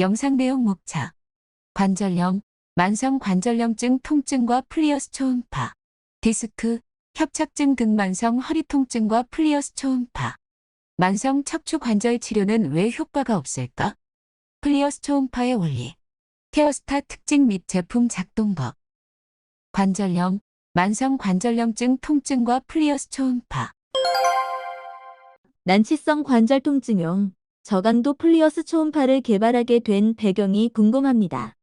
영상 내용 목차. 관절염, 만성 관절염증 통증과 플리어스 초음파. 디스크, 협착증 등 만성 허리 통증과 플리어스 초음파. 만성 척추 관절 치료는 왜 효과가 없을까? 플리어스 초음파의 원리. 케어스타 특징 및 제품 작동법. 관절염, 만성 관절염증 통증과 플리어스 초음파. 난치성 관절 통증용 저강도 플리어스 초음파를 개발하게 된 배경이 궁금합니다.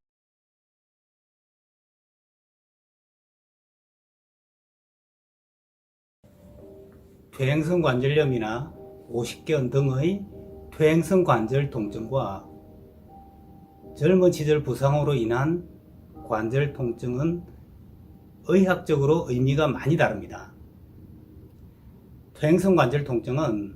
퇴행성 관절염이나 오십견 등의 퇴행성 관절 통증과 젊은 시절 부상으로 인한 관절 통증은 의학적으로 의미가 많이 다릅니다. 퇴행성 관절 통증은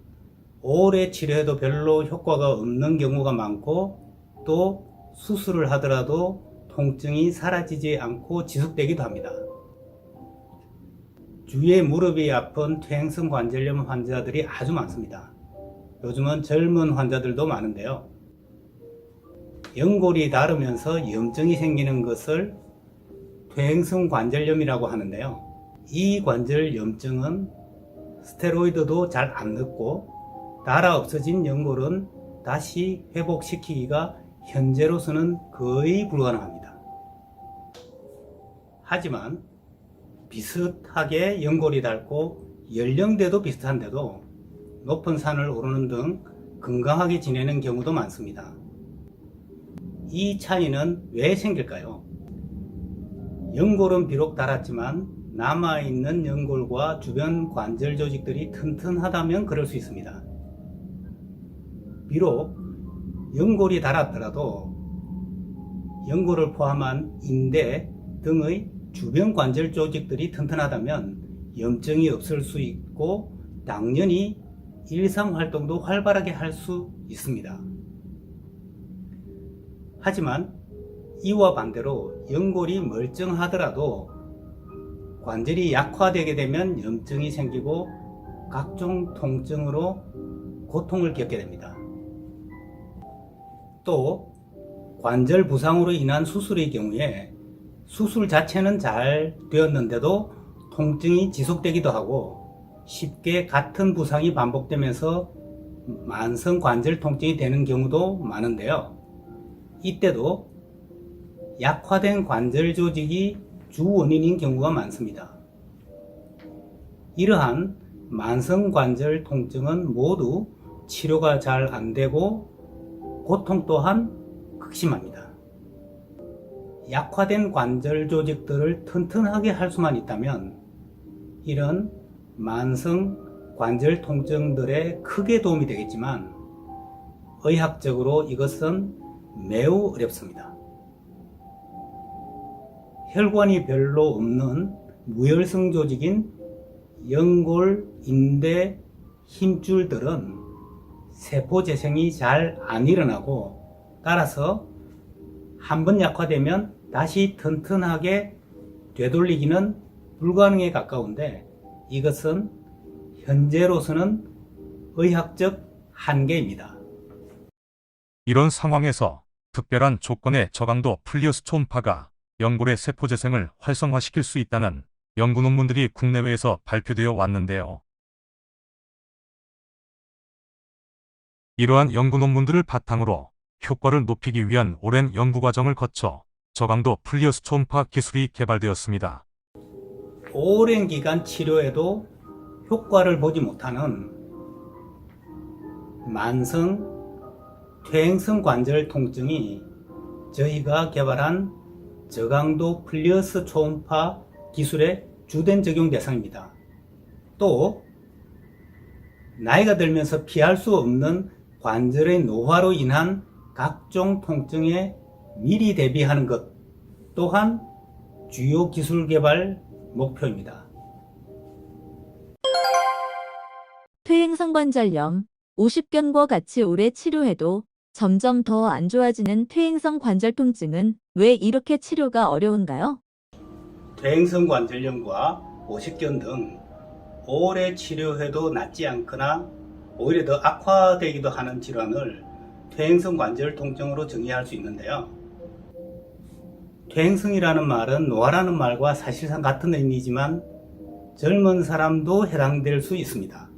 오래 치료해도 별로 효과가 없는 경우가 많고, 또 수술을 하더라도 통증이 사라지지 않고 지속되기도 합니다. 주위에 무릎이 아픈 퇴행성 관절염 환자들이 아주 많습니다. 요즘은 젊은 환자들도 많은데요. 연골이 닳으면서 염증이 생기는 것을 퇴행성 관절염이라고 하는데요. 이 관절 염증은 스테로이드도 잘 안 넣고, 닳아 없어진 연골은 다시 회복시키기가 현재로서는 거의 불가능합니다. 하지만 비슷하게 연골이 닳고 연령대도 비슷한데도 높은 산을 오르는 등 건강하게 지내는 경우도 많습니다. 이 차이는 왜 생길까요? 연골은 비록 닳았지만 남아있는 연골과 주변 관절 조직들이 튼튼하다면 그럴 수 있습니다. 비록 연골이 닳았더라도 연골을 포함한 인대 등의 주변 관절 조직들이 튼튼하다면 염증이 없을 수 있고, 당연히 일상활동도 활발하게 할 수 있습니다. 하지만 이와 반대로 연골이 멀쩡하더라도 관절이 약화되게 되면 염증이 생기고 각종 통증으로 고통을 겪게 됩니다. 또 관절 부상으로 인한 수술의 경우에 수술 자체는 잘 되었는데도 통증이 지속되기도 하고, 쉽게 같은 부상이 반복되면서 만성 관절 통증이 되는 경우도 많은데요. 이때도 약화된 관절 조직이 주 원인인 경우가 많습니다. 이러한 만성 관절 통증은 모두 치료가 잘 안 되고 고통 또한 극심합니다. 약화된 관절 조직들을 튼튼하게 할 수만 있다면 이런 만성 관절 통증들에 크게 도움이 되겠지만, 의학적으로 이것은 매우 어렵습니다. 혈관이 별로 없는 무혈성 조직인 연골, 인대, 힘줄들은 세포 재생이 잘 안 일어나고, 따라서 한번 약화되면 다시 튼튼하게 되돌리기는 불가능에 가까운데, 이것은 현재로서는 의학적 한계입니다. 이런 상황에서 특별한 조건의 저강도 플리어스 초음파가 연골의 세포 재생을 활성화시킬 수 있다는 연구 논문들이 국내외에서 발표되어 왔는데요. 이러한 연구 논문들을 바탕으로 효과를 높이기 위한 오랜 연구 과정을 거쳐 저강도 플리어스 초음파 기술이 개발되었습니다. 오랜 기간 치료에도 효과를 보지 못하는 만성 퇴행성 관절 통증이 저희가 개발한 저강도 플리어스 초음파 기술의 주된 적용 대상입니다. 또 나이가 들면서 피할 수 없는 관절의 노화로 인한 각종 통증에 미리 대비하는 것 또한 주요 기술 개발 목표입니다. 퇴행성 관절염, 오십견과 같이 오래 치료해도 점점 더 안 좋아지는 퇴행성 관절 통증은 왜 이렇게 치료가 어려운가요? 퇴행성 관절염과 오십견 등 오래 치료해도 낫지 않거나 오히려 더 악화되기도 하는 질환을 퇴행성 관절 통증으로 정의할 수 있는데요. 퇴행성이라는 말은 노화라는 말과 사실상 같은 의미지만 젊은 사람도 해당될 수 있습니다.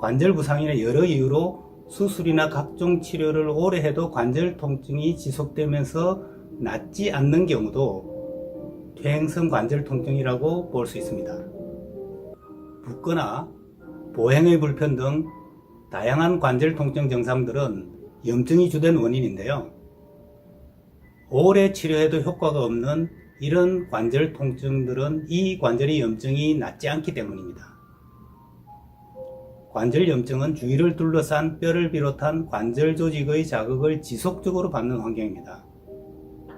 관절 부상이나 여러 이유로 수술이나 각종 치료를 오래 해도 관절 통증이 지속되면서 낫지 않는 경우도 퇴행성 관절 통증이라고 볼 수 있습니다. 붓거나 보행의 불편 등 다양한 관절 통증 증상들은 염증이 주된 원인인데요. 오래 치료해도 효과가 없는 이런 관절 통증들은 이 관절의 염증이 낫지 않기 때문입니다. 관절 염증은 주위를 둘러싼 뼈를 비롯한 관절 조직의 자극을 지속적으로 받는 환경입니다.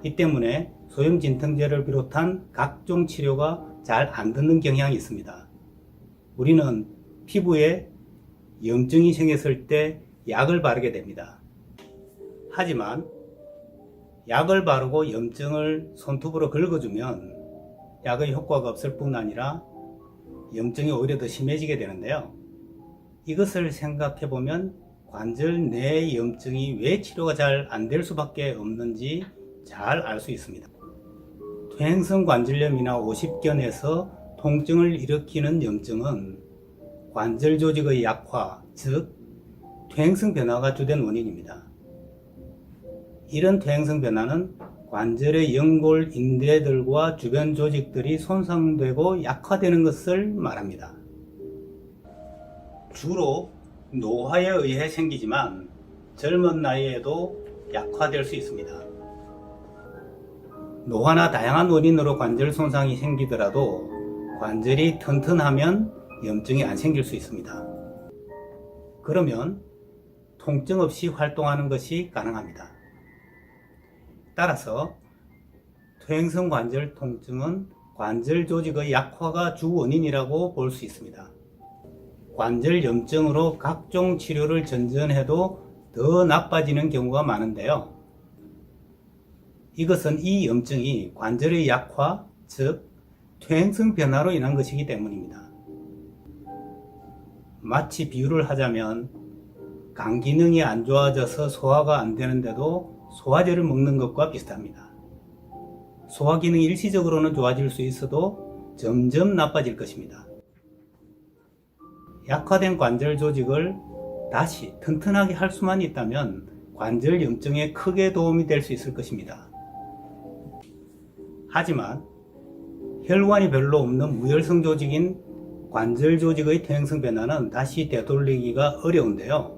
이 때문에 소염 진통제를 비롯한 각종 치료가 잘 안 듣는 경향이 있습니다. 우리는 피부에 염증이 생겼을 때 약을 바르게 됩니다. 하지만 약을 바르고 염증을 손톱으로 긁어주면 약의 효과가 없을 뿐 아니라 염증이 오히려 더 심해지게 되는데요. 이것을 생각해 보면 관절 내 염증이 왜 치료가 잘 안 될 수밖에 없는지 잘 알 수 있습니다. 퇴행성 관절염이나 오십견에서 통증을 일으키는 염증은 관절 조직의 약화, 즉 퇴행성 변화가 주된 원인입니다. 이런 퇴행성 변화는 관절의 연골, 인대들과 주변 조직들이 손상되고 약화되는 것을 말합니다. 주로 노화에 의해 생기지만 젊은 나이에도 약화될 수 있습니다. 노화나 다양한 원인으로 관절 손상이 생기더라도 관절이 튼튼하면 염증이 안 생길 수 있습니다. 그러면 통증 없이 활동하는 것이 가능합니다. 따라서 퇴행성 관절 통증은 관절 조직의 약화가 주 원인이라고 볼 수 있습니다. 관절 염증으로 각종 치료를 전전해도 더 나빠지는 경우가 많은데요. 이것은 이 염증이 관절의 약화, 즉 퇴행성 변화로 인한 것이기 때문입니다. 마치 비유를 하자면 간 기능이 안 좋아져서 소화가 안 되는데도 소화제를 먹는 것과 비슷합니다. 소화 기능이 일시적으로는 좋아질 수 있어도 점점 나빠질 것입니다. 약화된 관절 조직을 다시 튼튼하게 할 수만 있다면 관절 염증에 크게 도움이 될 수 있을 것입니다. 하지만 혈관이 별로 없는 무혈성 조직인 관절 조직의 퇴행성 변화는 다시 되돌리기가 어려운데요.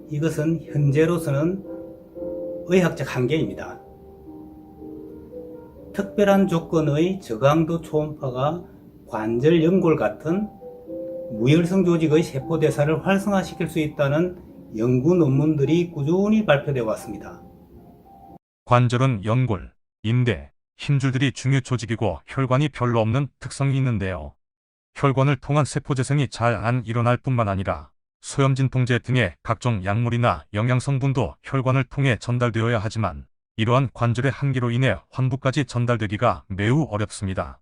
이것은 현재로서는 의학적 한계입니다. 특별한 조건의 저강도 초음파가 관절 연골 같은 무혈성 조직의 세포대사를 활성화시킬 수 있다는 연구 논문들이 꾸준히 발표되어 왔습니다. 관절은 연골, 인대, 힘줄들이 중요 조직이고 혈관이 별로 없는 특성이 있는데요. 혈관을 통한 세포재생이 잘 안 일어날 뿐만 아니라 소염진통제 등의 각종 약물이나 영양성분도 혈관을 통해 전달되어야 하지만 이러한 관절의 한계로 인해 환부까지 전달되기가 매우 어렵습니다.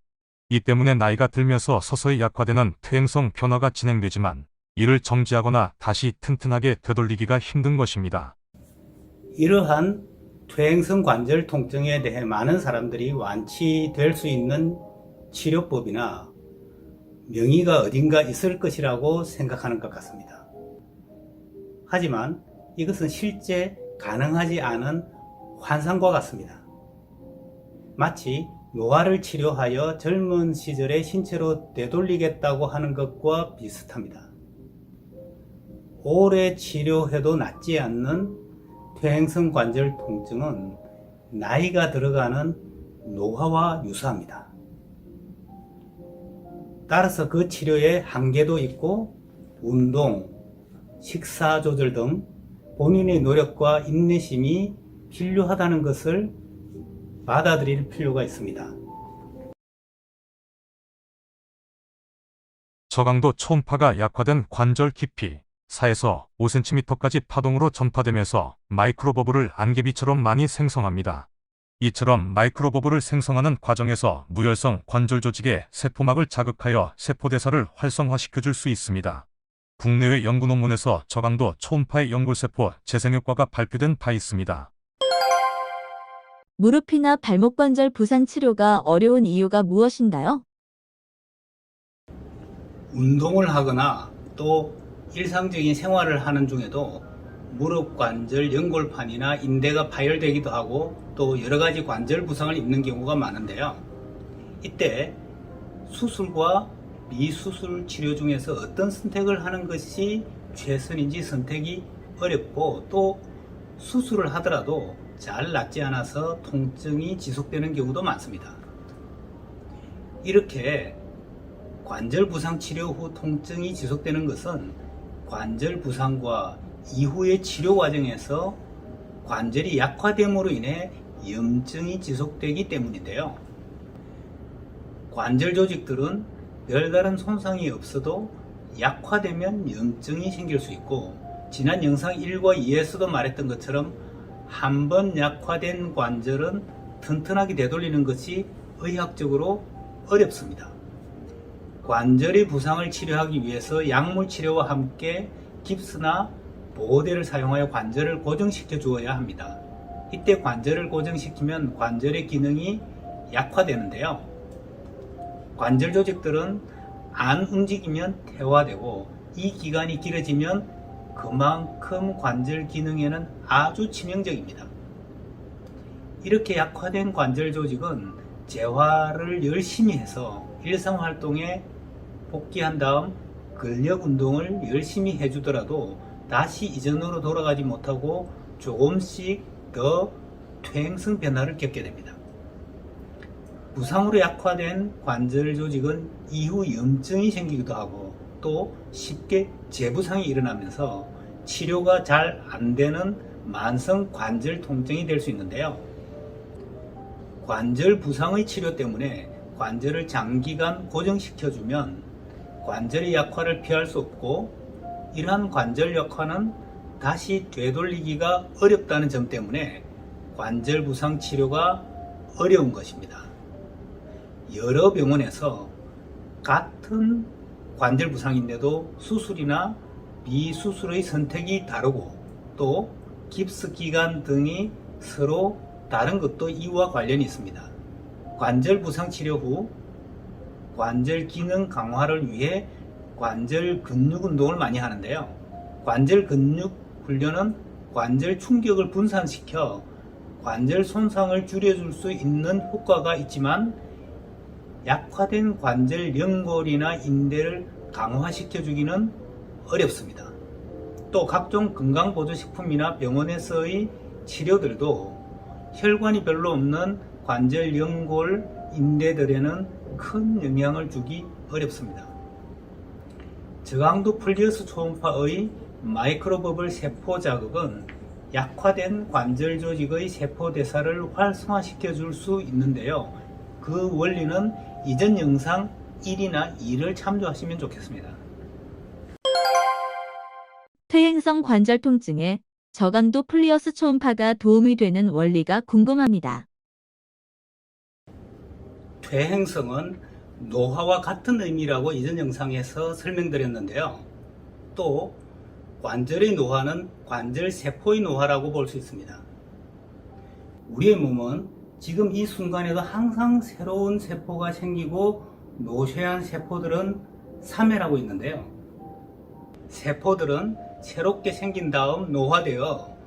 이 때문에 나이가 들면서 서서히 약화되는 퇴행성 변화가 진행되지만 이를 정지하거나 다시 튼튼하게 되돌리기가 힘든 것입니다. 이러한 퇴행성 관절 통증에 대해 많은 사람들이 완치될 수 있는 치료법이나 명의가 어딘가 있을 것이라고 생각하는 것 같습니다. 하지만 이것은 실제 가능하지 않은 환상과 같습니다. 마치 노화를 치료하여 젊은 시절의 신체로 되돌리겠다고 하는 것과 비슷합니다. 오래 치료해도 낫지 않는 퇴행성 관절 통증은 나이가 들어가는 노화와 유사합니다. 따라서 그 치료에 한계도 있고 운동, 식사 조절 등 본인의 노력과 인내심이 필요하다는 것을 받아들일 필요가 있습니다. 저강도 초음파가 약화된 관절 깊이 4에서 5cm까지 파동으로 전파되면서 마이크로버블을 안개비처럼 많이 생성합니다. 이처럼 마이크로버블을 생성하는 과정에서 무혈성 관절 조직의 세포막을 자극하여 세포대사를 활성화시켜줄 수 있습니다. 국내외 연구 논문에서 저강도 초음파의 연골세포 재생효과가 발표된 바 있습니다. 무릎이나 발목 관절 부상 치료가 어려운 이유가 무엇인가요? 운동을 하거나 또 일상적인 생활을 하는 중에도 무릎 관절 연골판이나 인대가 파열되기도 하고 또 여러 가지 관절 부상을 입는 경우가 많은데요. 이때 수술과 미수술 치료 중에서 어떤 선택을 하는 것이 최선인지 선택이 어렵고 또 수술을 하더라도 잘 낫지 않아서 통증이 지속되는 경우도 많습니다. 이렇게 관절 부상 치료 후 통증이 지속되는 것은 관절 부상과 이후의 치료 과정에서 관절이 약화됨으로 인해 염증이 지속되기 때문인데요. 관절 조직들은 별다른 손상이 없어도 약화되면 염증이 생길 수 있고, 지난 영상 1과 2에서도 말했던 것처럼 한번 약화된 관절은 튼튼하게 되돌리는 것이 의학적으로 어렵습니다. 관절의 부상을 치료하기 위해서 약물 치료와 함께 깁스나 보호대를 사용하여 관절을 고정시켜 주어야 합니다. 이때 관절을 고정시키면 관절의 기능이 약화되는데요. 관절 조직들은 안 움직이면 퇴화되고 이 기간이 길어지면 그만큼 관절 기능에는 아주 치명적입니다. 이렇게 약화된 관절 조직은 재활을 열심히 해서 일상활동에 복귀한 다음 근력 운동을 열심히 해주더라도 다시 이전으로 돌아가지 못하고 조금씩 더 퇴행성 변화를 겪게 됩니다. 부상으로 약화된 관절 조직은 이후 염증이 생기기도 하고 또 쉽게 재부상이 일어나면서 치료가 잘 안되는 만성 관절 통증이 될 수 있는데요. 관절 부상의 치료 때문에 관절을 장기간 고정시켜주면 관절의 약화를 피할 수 없고, 이러한 관절 약화는 다시 되돌리기가 어렵다는 점 때문에 관절 부상 치료가 어려운 것입니다. 여러 병원에서 같은 관절 부상인데도 수술이나 비수술의 선택이 다르고 또 깁스 기간 등이 서로 다른 것도 이와 관련이 있습니다. 관절 부상 치료 후 관절 기능 강화를 위해 관절 근육 운동을 많이 하는데요. 관절 근육 훈련은 관절 충격을 분산시켜 관절 손상을 줄여줄 수 있는 효과가 있지만 약화된 관절 연골이나 인대를 강화시켜 주기는 어렵습니다. 또 각종 건강보조식품이나 병원에서의 치료들도 혈관이 별로 없는 관절 연골, 인대들에는 큰 영향을 주기 어렵습니다. 저강도 플리어스 초음파의 마이크로버블 세포 자극은 약화된 관절 조직의 세포 대사를 활성화시켜 줄 수 있는데요. 그 원리는 이전 영상 1이나 2를 참조하시면 좋겠습니다. 퇴행성 관절 통증에 저강도 플리어스 초음파가 도움이 되는 원리가 궁금합니다. 퇴행성은 노화와 같은 의미라고 이전 영상에서 설명드렸는데요. 또 관절의 노화는 관절 세포의 노화라고 볼 수 있습니다. 우리의 몸은 지금 이 순간에도 항상 새로운 세포가 생기고 노쇠한 세포들은 사멸하고 있는데요. 세포들은 새롭게 생긴 다음 노화되어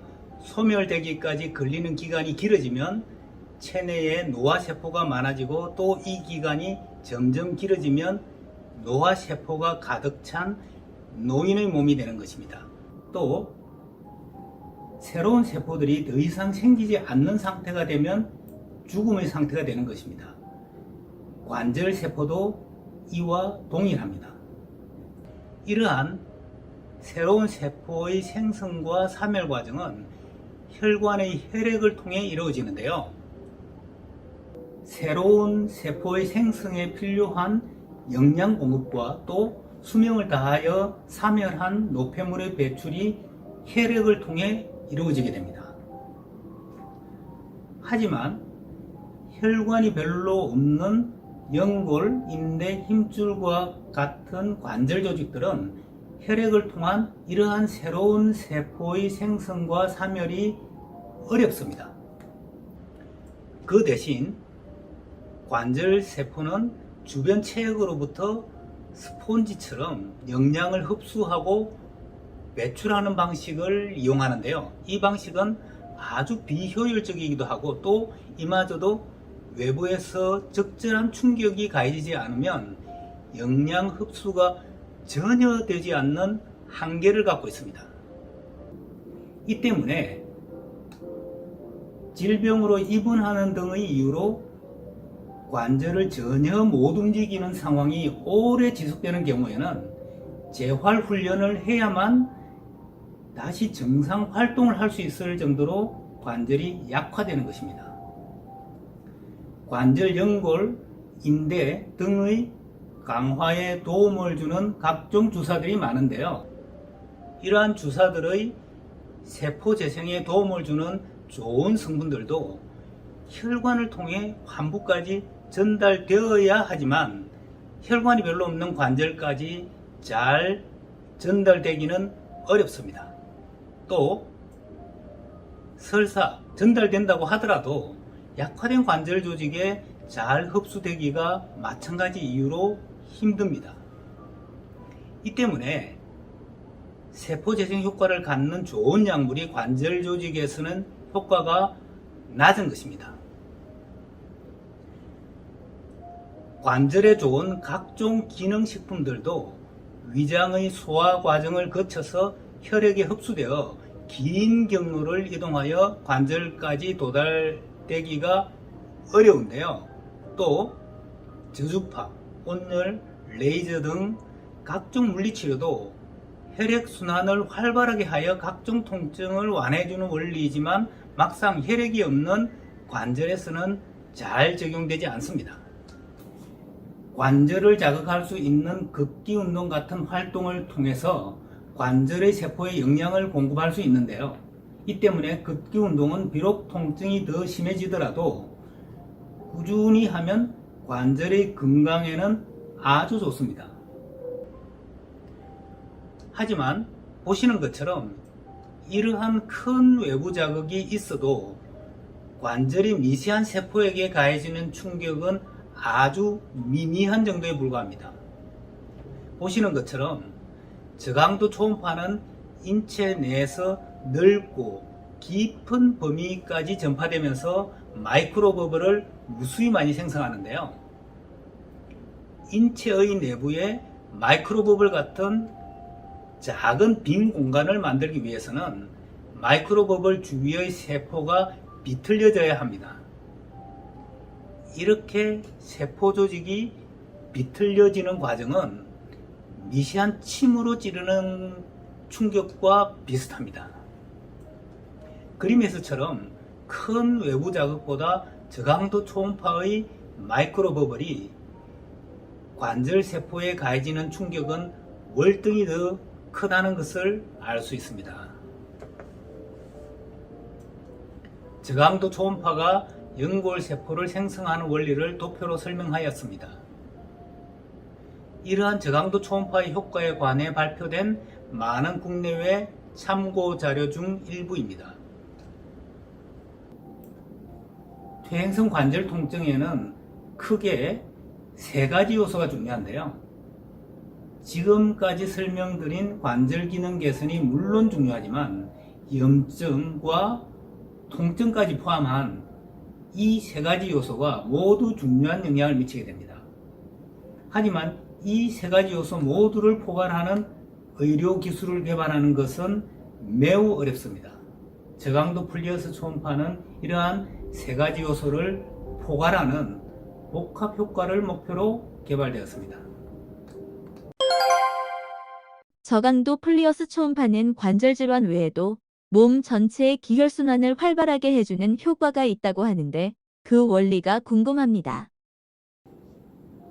소멸되기까지 걸리는 기간이 길어지면 체내에 노화세포가 많아지고 또 이 기간이 점점 길어지면 노화세포가 가득 찬 노인의 몸이 되는 것입니다. 또 새로운 세포들이 더 이상 생기지 않는 상태가 되면 죽음의 상태가 되는 것입니다. 관절 세포도 이와 동일합니다. 이러한 새로운 세포의 생성과 사멸 과정은 혈관의 혈액을 통해 이루어지는데요. 새로운 세포의 생성에 필요한 영양 공급과 또 수명을 다하여 사멸한 노폐물의 배출이 혈액을 통해 이루어지게 됩니다. 하지만 혈관이 별로 없는 연골, 인대, 힘줄과 같은 관절 조직들은 혈액을 통한 이러한 새로운 세포의 생성과 사멸이 어렵습니다. 그 대신 관절 세포는 주변 체액으로부터 스폰지처럼 영양을 흡수하고 배출하는 방식을 이용하는데요. 이 방식은 아주 비효율적이기도 하고 또 이마저도 외부에서 적절한 충격이 가해지지 않으면 영양 흡수가 전혀 되지 않는 한계를 갖고 있습니다. 이 때문에 질병으로 입원하는 등의 이유로 관절을 전혀 못 움직이는 상황이 오래 지속되는 경우에는 재활 훈련을 해야만 다시 정상 활동을 할 수 있을 정도로 관절이 약화되는 것입니다. 관절 연골, 인대 등의 강화에 도움을 주는 각종 주사들이 많은데요. 이러한 주사들의 세포 재생에 도움을 주는 좋은 성분들도 혈관을 통해 환부까지 전달되어야 하지만 혈관이 별로 없는 관절까지 잘 전달되기는 어렵습니다. 또 설사 전달된다고 하더라도 약화된 관절 조직에 잘 흡수되기가 마찬가지 이유로 힘듭니다. 이 때문에 세포 재생 효과를 갖는 좋은 약물이 관절 조직에서는 효과가 낮은 것입니다. 관절에 좋은 각종 기능식품들도 위장의 소화 과정을 거쳐서 혈액에 흡수되어 긴 경로를 이동하여 관절까지 도달되기가 어려운데요. 또 저주파, 온열, 레이저 등 각종 물리치료도 혈액순환을 활발하게 하여 각종 통증을 완화해주는 원리이지만 막상 혈액이 없는 관절에서는 잘 적용되지 않습니다. 관절을 자극할 수 있는 극기 운동 같은 활동을 통해서 관절의 세포에 영양을 공급할 수 있는데요. 이 때문에 극기 운동은 비록 통증이 더 심해지더라도 꾸준히 하면 관절의 건강에는 아주 좋습니다. 하지만 보시는 것처럼 이러한 큰 외부 자극이 있어도 관절이 미세한 세포에게 가해지는 충격은 아주 미미한 정도에 불과합니다. 보시는 것처럼 저강도 초음파는 인체 내에서 넓고 깊은 범위까지 전파되면서 마이크로 버블을 무수히 많이 생성하는데요. 인체의 내부에 마이크로 버블 같은 작은 빈 공간을 만들기 위해서는 마이크로 버블 주위의 세포가 비틀려져야 합니다. 이렇게 세포 조직이 비틀려지는 과정은 미세한 침으로 찌르는 충격과 비슷합니다. 그림에서처럼 큰 외부 자극보다 저강도 초음파의 마이크로 버블이 관절 세포에 가해지는 충격은 월등히 더 크다는 것을 알 수 있습니다. 저강도 초음파가 연골 세포를 생성하는 원리를 도표로 설명하였습니다. 이러한 저강도 초음파의 효과에 관해 발표된 많은 국내외 참고 자료 중 일부입니다. 퇴행성 관절 통증에는 크게 세 가지 요소가 중요한데요. 지금까지 설명드린 관절 기능 개선이 물론 중요하지만 염증과 통증까지 포함한 이 세 가지 요소가 모두 중요한 영향을 미치게 됩니다. 하지만 이 세 가지 요소 모두를 포괄하는 의료 기술을 개발하는 것은 매우 어렵습니다. 저강도 플리어스 초음파는 이러한 세 가지 요소를 포괄하는 복합 효과를 목표로 개발되었습니다. 저강도 플리어스 초음파는 관절 질환 외에도 몸 전체의 기혈순환을 활발하게 해주는 효과가 있다고 하는데 그 원리가 궁금합니다.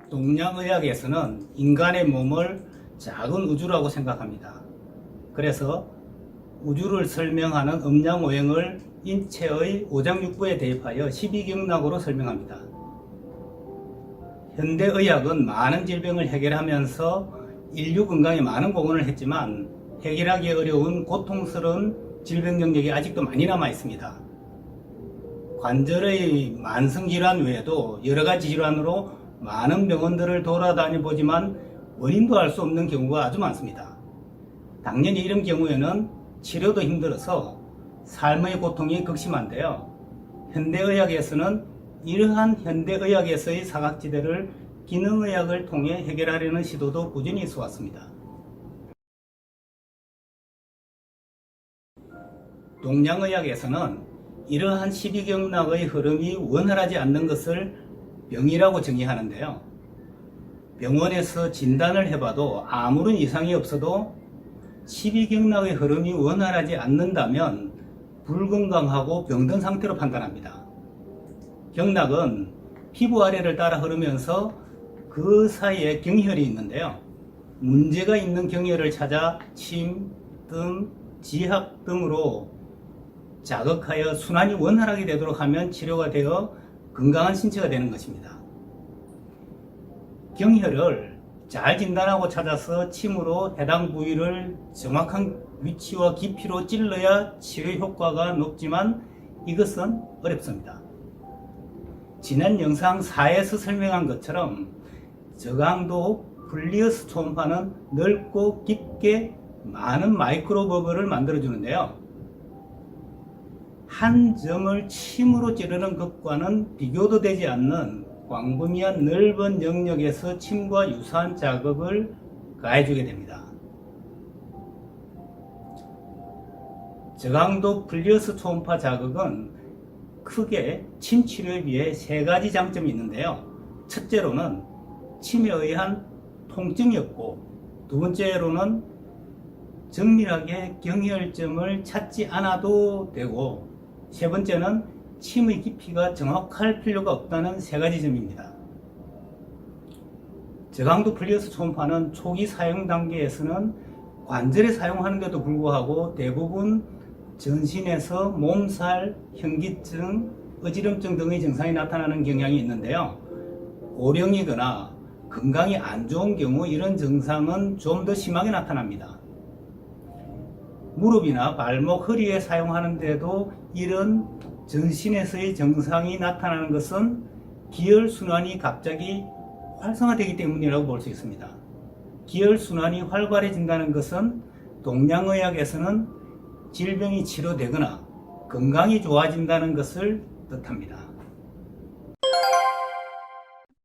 동양의학에서는 인간의 몸을 작은 우주라고 생각합니다. 그래서 우주를 설명하는 음양오행을 인체의 오장육부에 대입하여 12경락으로 설명합니다. 현대의학은 많은 질병을 해결하면서 인류 건강에 많은 공헌을 했지만 해결하기 어려운 고통스러운 질병 영역이 아직도 많이 남아 있습니다. 관절의 만성질환 외에도 여러 가지 질환으로 많은 병원들을 돌아다녀 보지만 원인도 알 수 없는 경우가 아주 많습니다. 당연히 이런 경우에는 치료도 힘들어서 삶의 고통이 극심한데요. 현대의학에서는 이러한 현대의학에서의 사각지대를 기능의학을 통해 해결하려는 시도도 꾸준히 있어왔습니다. 동양의학에서는 이러한 십이경락의 흐름이 원활하지 않는 것을 병이라고 정의하는데요. 병원에서 진단을 해봐도 아무런 이상이 없어도 십이경락의 흐름이 원활하지 않는다면 불건강하고 병든 상태로 판단합니다. 경락은 피부 아래를 따라 흐르면서 그 사이에 경혈이 있는데요. 문제가 있는 경혈을 찾아 침, 등, 지압 등으로 자극하여 순환이 원활하게 되도록 하면 치료가 되어 건강한 신체가 되는 것입니다. 경혈을 잘 진단하고 찾아서 침으로 해당 부위를 정확한 위치와 깊이로 찔러야 치료 효과가 높지만 이것은 어렵습니다. 지난 영상 4에서 설명한 것처럼 저강도 플리어스 초음파는 넓고 깊게 많은 마이크로 버블을 만들어주는데요. 한 점을 침으로 찌르는 것과는 비교도 되지 않는 광범위한 넓은 영역에서 침과 유사한 자극을 가해주게 됩니다. 저강도 플리어스 초음파 자극은 크게 침 치료에 비해 3가지 장점이 있는데요. 첫째로는 침에 의한 통증이 없고, 두 번째로는 정밀하게 경혈점을 찾지 않아도 되고, 세 번째는 침의 깊이가 정확할 필요가 없다는 3가지 점입니다. 저강도 플리어스 초음파는 초기 사용 단계에서는 관절에 사용하는데도 불구하고 대부분 전신에서 몸살, 현기증, 어지럼증 등의 증상이 나타나는 경향이 있는데요. 고령이거나 건강이 안 좋은 경우 이런 증상은 좀 더 심하게 나타납니다. 무릎이나 발목, 허리에 사용하는데도 이런 전신에서의 증상이 나타나는 것은 기혈순환이 갑자기 활성화되기 때문이라고 볼 수 있습니다. 기혈순환이 활발해진다는 것은 동양의학에서는 질병이 치료되거나 건강이 좋아진다는 것을 뜻합니다.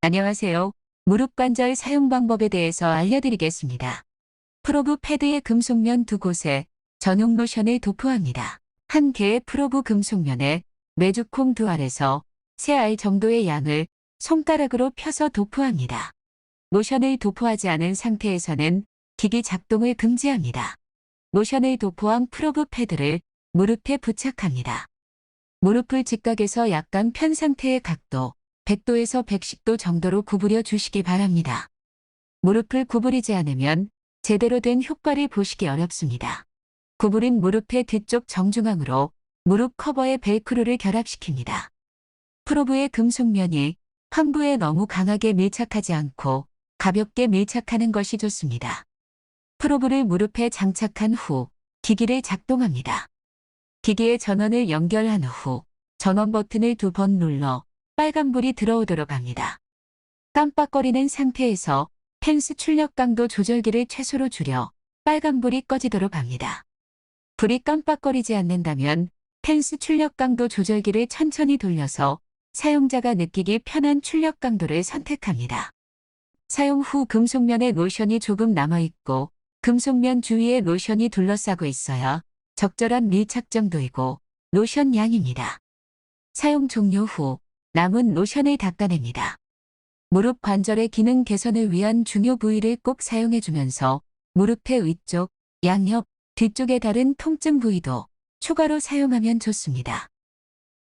안녕하세요. 무릎 관절 사용 방법에 대해서 알려드리겠습니다. 프로브 패드의 금속면 2곳에 전용 로션을 도포합니다. 한 개의 프로브 금속면에 메주콩 2알에서 3알 정도의 양을 손가락으로 펴서 도포합니다. 로션을 도포하지 않은 상태에서는 기기 작동을 금지합니다. 로션을 도포한 프로브 패드를 무릎에 부착합니다. 무릎을 직각에서 약간 편 상태의 각도 100도에서 110도 정도로 구부려 주시기 바랍니다. 무릎을 구부리지 않으면 제대로 된 효과를 보시기 어렵습니다. 구부린 무릎의 뒤쪽 정중앙으로 무릎 커버에 벨크로를 결합시킵니다. 프로브의 금속면이 환부에 너무 강하게 밀착하지 않고 가볍게 밀착하는 것이 좋습니다. 프로브를 무릎에 장착한 후 기기를 작동합니다. 기기의 전원을 연결한 후 전원 버튼을 2번 눌러 빨간불이 들어오도록 합니다. 깜빡거리는 상태에서 펜스 출력 강도 조절기를 최소로 줄여 빨간불이 꺼지도록 합니다. 불이 깜빡거리지 않는다면 펜스 출력 강도 조절기를 천천히 돌려서 사용자가 느끼기 편한 출력 강도를 선택합니다. 사용 후 금속면에 로션이 조금 남아있고 금속면 주위에 로션이 둘러싸고 있어야 적절한 밀착 정도이고 로션 양입니다. 사용 종료 후 남은 로션을 닦아냅니다. 무릎 관절의 기능 개선을 위한 중요 부위를 꼭 사용해주면서 무릎의 위쪽, 양옆, 뒤쪽의 다른 통증 부위도 추가로 사용하면 좋습니다.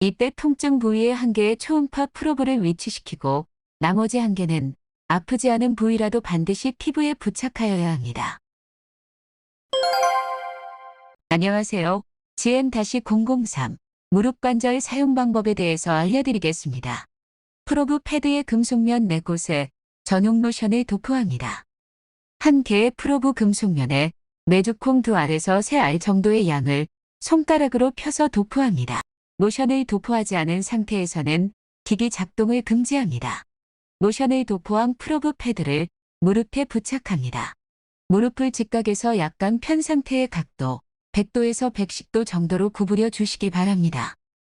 이때 통증 부위에 한 개의 초음파 프로브를 위치시키고 나머지 한 개는 아프지 않은 부위라도 반드시 피부에 부착하여야 합니다. 안녕하세요. GM-003 무릎 관절 사용 방법에 대해서 알려드리겠습니다. 프로브 패드의 금속면 4곳에 전용 로션을 도포합니다. 한 개의 프로브 금속면에 메주콩 2알에서 3알 정도의 양을 손가락으로 펴서 도포합니다. 모션을 도포하지 않은 상태에서는 기기 작동을 금지합니다. 모션을 도포한 프로브 패드를 무릎에 부착합니다. 무릎을 직각에서 약간 편 상태의 각도 100도에서 110도 정도로 구부려 주시기 바랍니다.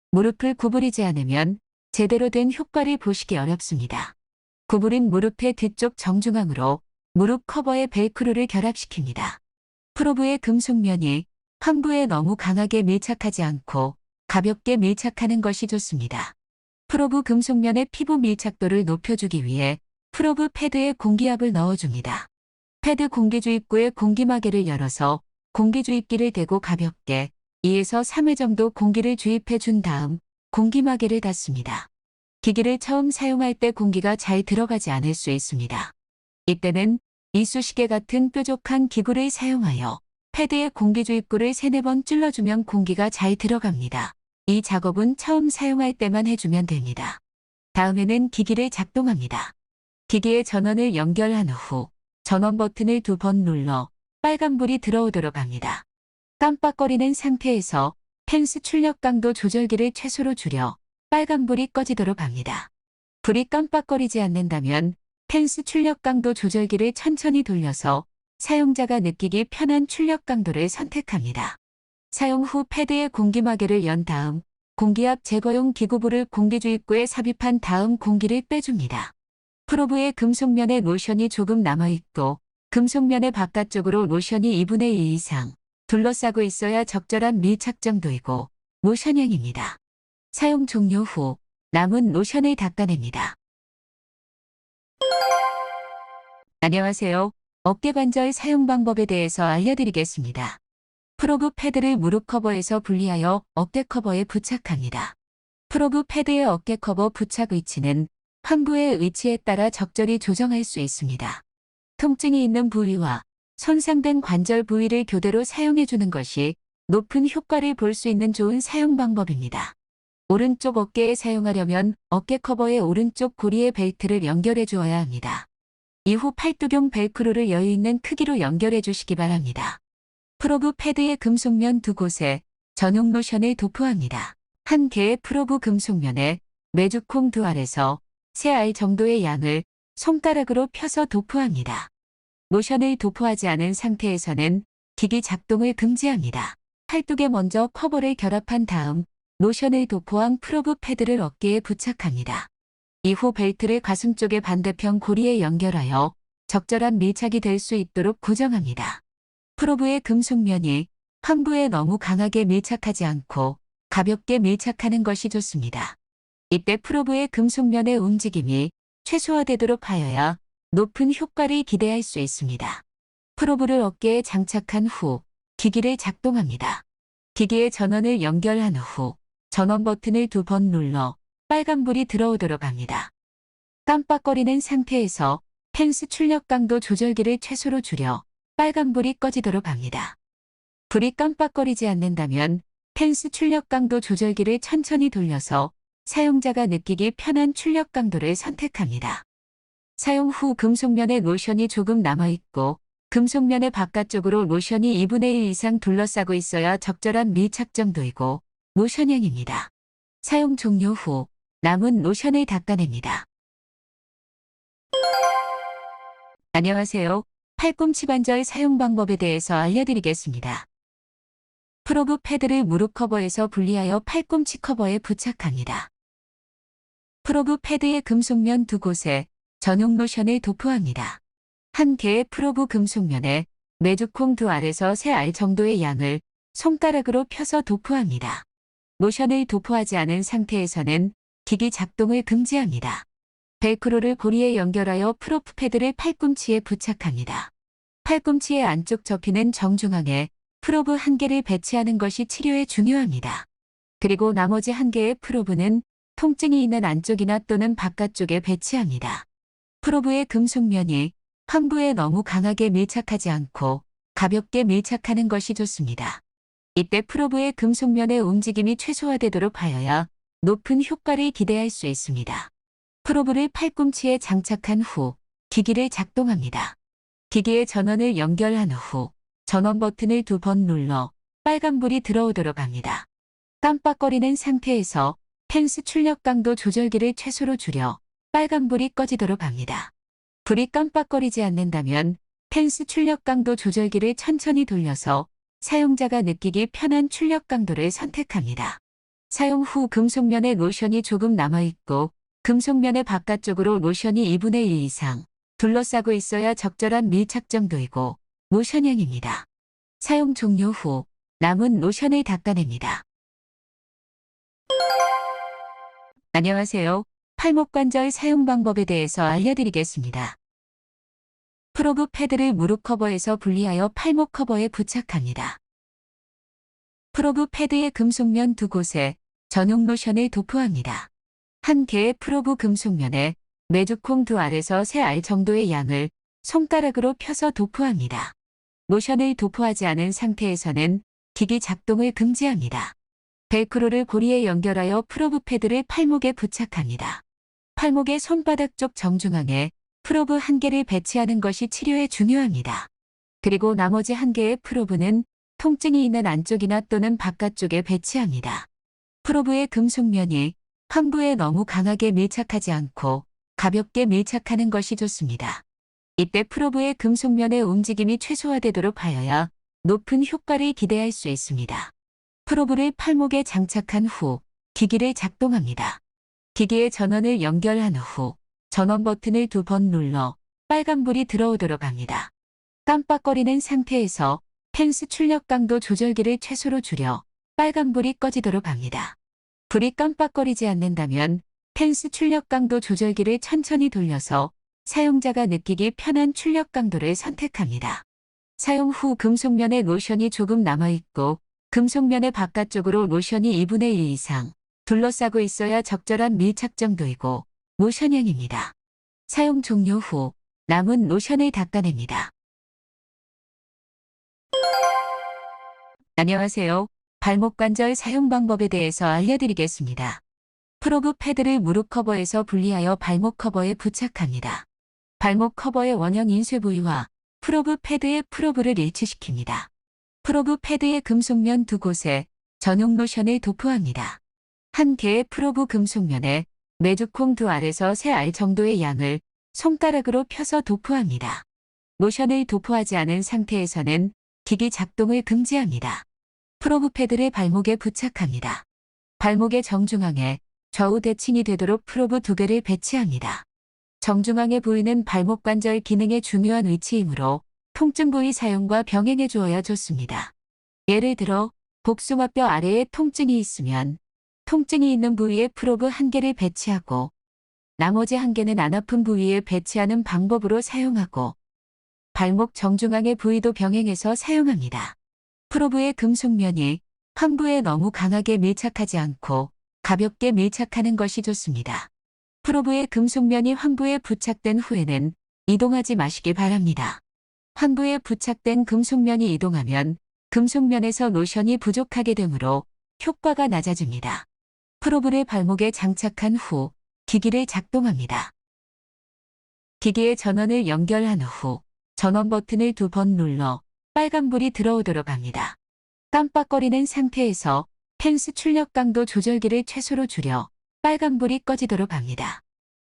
무릎을 구부리지 않으면 제대로 된 효과를 보시기 어렵습니다. 구부린 무릎의 뒤쪽 정중앙으로 무릎 커버에 벨크로를 결합시킵니다. 프로브의 금속면이 환부에 너무 강하게 밀착하지 않고 가볍게 밀착하는 것이 좋습니다. 프로브 금속면의 피부 밀착도를 높여주기 위해 프로브 패드에 공기압을 넣어줍니다. 패드 공기주입구의 공기마개를 열어서 공기주입기를 대고 가볍게 2에서 3회 정도 공기를 주입해 준 다음 공기마개를 닫습니다. 기기를 처음 사용할 때 공기가 잘 들어가지 않을 수 있습니다. 이때는 이쑤시개 같은 뾰족한 기구를 사용하여 패드의 공기주입구를 3-4번 찔러주면 공기가 잘 들어갑니다. 이 작업은 처음 사용할 때만 해주면 됩니다. 다음에는 기기를 작동합니다. 기기의 전원을 연결한 후 전원 버튼을 2번 눌러 빨간불이 들어오도록 합니다. 깜빡거리는 상태에서 펜스 출력 강도 조절기를 최소로 줄여 빨간불이 꺼지도록 합니다. 불이 깜빡거리지 않는다면 펜스 출력 강도 조절기를 천천히 돌려서 사용자가 느끼기 편한 출력 강도를 선택합니다. 사용 후 패드의 공기마개를 연 다음 공기압 제거용 기구부를 공기주입구에 삽입한 다음 공기를 빼줍니다. 프로브의 금속면에 로션이 조금 남아있고 금속면의 바깥쪽으로 로션이 2분의 1 이상 둘러싸고 있어야 적절한 밀착 정도이고 모션형입니다. 사용 종료 후 남은 로션을 닦아냅니다. 안녕하세요. 어깨 관절 사용 방법에 대해서 알려드리겠습니다. 프로브 패드를 무릎 커버에서 분리하여 어깨 커버에 부착합니다. 프로브 패드의 어깨 커버 부착 위치는 환부의 위치에 따라 적절히 조정할 수 있습니다. 통증이 있는 부위와 손상된 관절 부위를 교대로 사용해주는 것이 높은 효과를 볼 수 있는 좋은 사용 방법입니다. 오른쪽 어깨에 사용하려면 어깨 커버의 오른쪽 고리에 벨트를 연결해 주어야 합니다. 이후 팔뚝용 벨크로를 여유 있는 크기로 연결해 주시기 바랍니다. 프로브 패드의 금속면 2곳에 전용 로션을 도포합니다. 한 개의 프로브 금속면에 메주콩 2알에서 3알 정도의 양을 손가락으로 펴서 도포합니다. 로션을 도포하지 않은 상태에서는 기기 작동을 금지합니다. 팔뚝에 먼저 커버를 결합한 다음 로션을 도포한 프로브 패드를 어깨에 부착합니다. 이후 벨트를 가슴 쪽의 반대편 고리에 연결하여 적절한 밀착이 될 수 있도록 고정합니다. 프로브의 금속면이 환부에 너무 강하게 밀착하지 않고 가볍게 밀착하는 것이 좋습니다. 이때 프로브의 금속면의 움직임이 최소화되도록 하여야 높은 효과를 기대할 수 있습니다. 프로브를 어깨에 장착한 후 기기를 작동합니다. 기기의 전원을 연결한 후 전원 버튼을 2번 눌러 빨간불이 들어오도록 합니다. 깜빡거리는 상태에서 펜스 출력 강도 조절기를 최소로 줄여 빨간불이 꺼지도록 합니다. 불이 깜빡거리지 않는다면 펜스 출력 강도 조절기를 천천히 돌려서 사용자가 느끼기 편한 출력 강도를 선택합니다. 사용 후 금속면에 로션이 조금 남아있고 금속면의 바깥쪽으로 로션이 2분의 1 이상 둘러싸고 있어야 적절한 밀착 정도이고 로션형입니다. 사용 종료 후 남은 로션을 닦아냅니다. 안녕하세요. 팔꿈치 관절 사용 방법에 대해서 알려드리겠습니다. 프로브 패드를 무릎 커버에서 분리하여 팔꿈치 커버에 부착합니다. 프로브 패드의 금속면 2곳에 전용 로션을 도포합니다. 한 개의 프로브 금속면에 메주콩 2알에서 3알 정도의 양을 손가락으로 펴서 도포합니다. 로션을 도포하지 않은 상태에서는 기기 작동을 금지합니다. 벨크로를 고리에 연결하여 프로브 패드를 팔꿈치에 부착합니다. 팔꿈치의 안쪽 접히는 정중앙에 프로브 1개를 배치하는 것이 치료에 중요합니다. 그리고 나머지 1개의 프로브는 통증이 있는 안쪽이나 또는 바깥쪽에 배치합니다. 프로브의 금속면이 환부에 너무 강하게 밀착하지 않고 가볍게 밀착하는 것이 좋습니다. 이때 프로브의 금속면의 움직임이 최소화되도록 하여야 높은 효과를 기대할 수 있습니다. 프로브를 팔꿈치에 장착한 후 기기를 작동합니다. 기기의 전원을 연결한 후 전원 버튼을 2번 눌러 빨간불이 들어오도록 합니다. 깜빡거리는 상태에서 펜스 출력 강도 조절기를 최소로 줄여 빨간불이 꺼지도록 합니다. 불이 깜빡거리지 않는다면 펜스 출력 강도 조절기를 천천히 돌려서 사용자가 느끼기 편한 출력 강도를 선택합니다. 사용 후 금속면에 로션이 조금 남아있고 금속면의 바깥쪽으로 로션이 2분의 1 이상 둘러싸고 있어야 적절한 밀착 정도이고 로션형입니다. 사용 종료 후 남은 로션을 닦아냅니다. 안녕하세요. 팔목관절 사용 방법에 대해서 알려드리겠습니다. 프로브 패드를 무릎 커버에서 분리하여 팔목 커버에 부착합니다. 프로브 패드의 금속면 2곳에 전용 로션을 도포합니다. 한 개의 프로브 금속면에 메주콩 2알에서 3알 정도의 양을 손가락으로 펴서 도포합니다. 로션을 도포하지 않은 상태에서는 기기 작동을 금지합니다. 벨크로를 고리에 연결하여 프로브 패드를 팔목에 부착합니다. 팔목의 손바닥 쪽 정중앙에 프로브 1개를 배치하는 것이 치료에 중요합니다. 그리고 나머지 1개의 프로브는 통증이 있는 안쪽이나 또는 바깥쪽에 배치합니다. 프로브의 금속면이 환부에 너무 강하게 밀착하지 않고 가볍게 밀착하는 것이 좋습니다. 이때 프로브의 금속면의 움직임이 최소화되도록 하여야 높은 효과를 기대할 수 있습니다. 프로브를 팔목에 장착한 후 기기를 작동합니다. 기기의 전원을 연결한 후 전원 버튼을 2번 눌러 빨간불이 들어오도록 합니다. 깜빡거리는 상태에서 펜스 출력 강도 조절기를 최소로 줄여 빨간불이 꺼지도록 합니다. 불이 깜빡거리지 않는다면 펜스 출력 강도 조절기를 천천히 돌려서 사용자가 느끼기 편한 출력 강도를 선택합니다. 사용 후 금속면에 로션이 조금 남아있고 금속면의 바깥쪽으로 로션이 2분의 1 이상 둘러싸고 있어야 적절한 밀착 정도이고 로션형입니다. 사용 종료 후 남은 로션을 닦아냅니다. 안녕하세요. 발목 관절 사용 방법에 대해서 알려드리겠습니다. 프로브 패드를 무릎 커버에서 분리하여 발목 커버에 부착합니다. 발목 커버의 원형 인쇄 부위와 프로브 패드의 프로브를 일치시킵니다. 프로브 패드의 금속면 2곳에 전용 로션을 도포합니다. 한 개의 프로브 금속면에 메주콩 2알에서 3알 정도의 양을 손가락으로 펴서 도포합니다. 로션을 도포하지 않은 상태에서는 기기 작동을 금지합니다. 프로브 패드를 발목에 부착합니다. 발목의 정중앙에 좌우 대칭이 되도록 프로브 2개를 배치합니다. 정중앙의 부위는 발목 관절 기능의 중요한 위치이므로 통증 부위 사용과 병행해 주어야 좋습니다. 예를 들어 복숭아뼈 아래에 통증이 있으면 통증이 있는 부위에 프로브 1개를 배치하고 나머지 1개는 안 아픈 부위에 배치하는 방법으로 사용하고 발목 정중앙의 부위도 병행해서 사용합니다. 프로브의 금속면이 환부에 너무 강하게 밀착하지 않고 가볍게 밀착하는 것이 좋습니다. 프로브의 금속면이 환부에 부착된 후에는 이동하지 마시기 바랍니다. 환부에 부착된 금속면이 이동하면 금속면에서 로션이 부족하게 되므로 효과가 낮아집니다. 프로브를 발목에 장착한 후 기기를 작동합니다. 기기의 전원을 연결한 후 전원 버튼을 2번 눌러 빨간불이 들어오도록 합니다. 깜빡거리는 상태에서 펜스 출력 강도 조절기를 최소로 줄여 빨간불이 꺼지도록 합니다.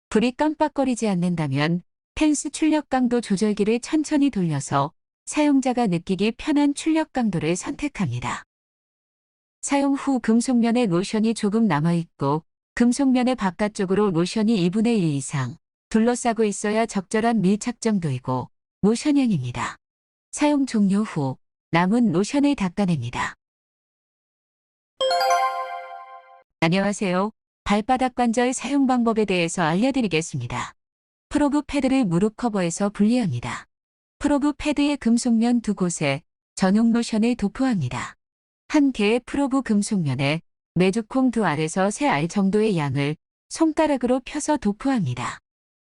불이 깜빡거리지 않는다면 펜스 출력 강도 조절기를 천천히 돌려서 사용자가 느끼기 편한 출력 강도를 선택합니다. 사용 후 금속면에 로션이 조금 남아있고 금속면의 바깥쪽으로 로션이 2분의 1 이상 둘러싸고 있어야 적절한 밀착 정도이고 로션형입니다. 사용 종료 후 남은 로션을 닦아냅니다. 안녕하세요. 발바닥 관절 사용 방법에 대해서 알려드리겠습니다. 프로브 패드를 무릎 커버에서 분리합니다. 프로브 패드의 금속면 2곳에 전용 로션을 도포합니다. 한 개의 프로브 금속면에 메주콩 2알에서 3알 정도의 양을 손가락으로 펴서 도포합니다.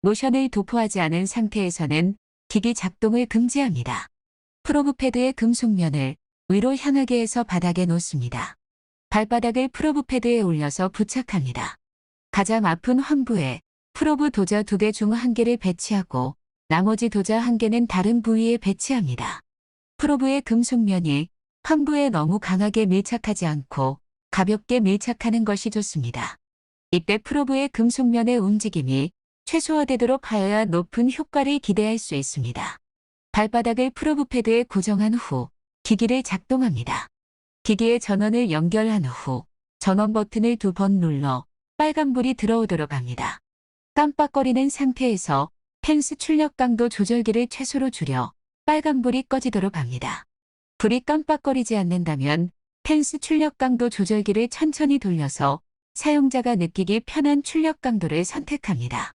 로션을 도포하지 않은 상태에서는 기기 작동을 금지합니다. 프로브 패드의 금속면을 위로 향하게 해서 바닥에 놓습니다. 발바닥을 프로브 패드에 올려서 부착합니다. 가장 아픈 환부에 프로브 도저 2개 중 1개를 배치하고 나머지 도자 1개는 다른 부위에 배치합니다. 프로브의 금속면이 환부에 너무 강하게 밀착하지 않고 가볍게 밀착하는 것이 좋습니다. 이때 프로브의 금속면의 움직임이 최소화되도록 하여야 높은 효과를 기대할 수 있습니다. 발바닥을 프로브 패드에 고정한 후 기기를 작동합니다. 기기의 전원을 연결한 후 전원 버튼을 2번 눌러 빨간불이 들어오도록 합니다. 깜빡거리는 상태에서 펜스 출력 강도 조절기를 최소로 줄여 빨간불이 꺼지도록 합니다. 불이 깜빡거리지 않는다면 펜스 출력 강도 조절기를 천천히 돌려서 사용자가 느끼기 편한 출력 강도를 선택합니다.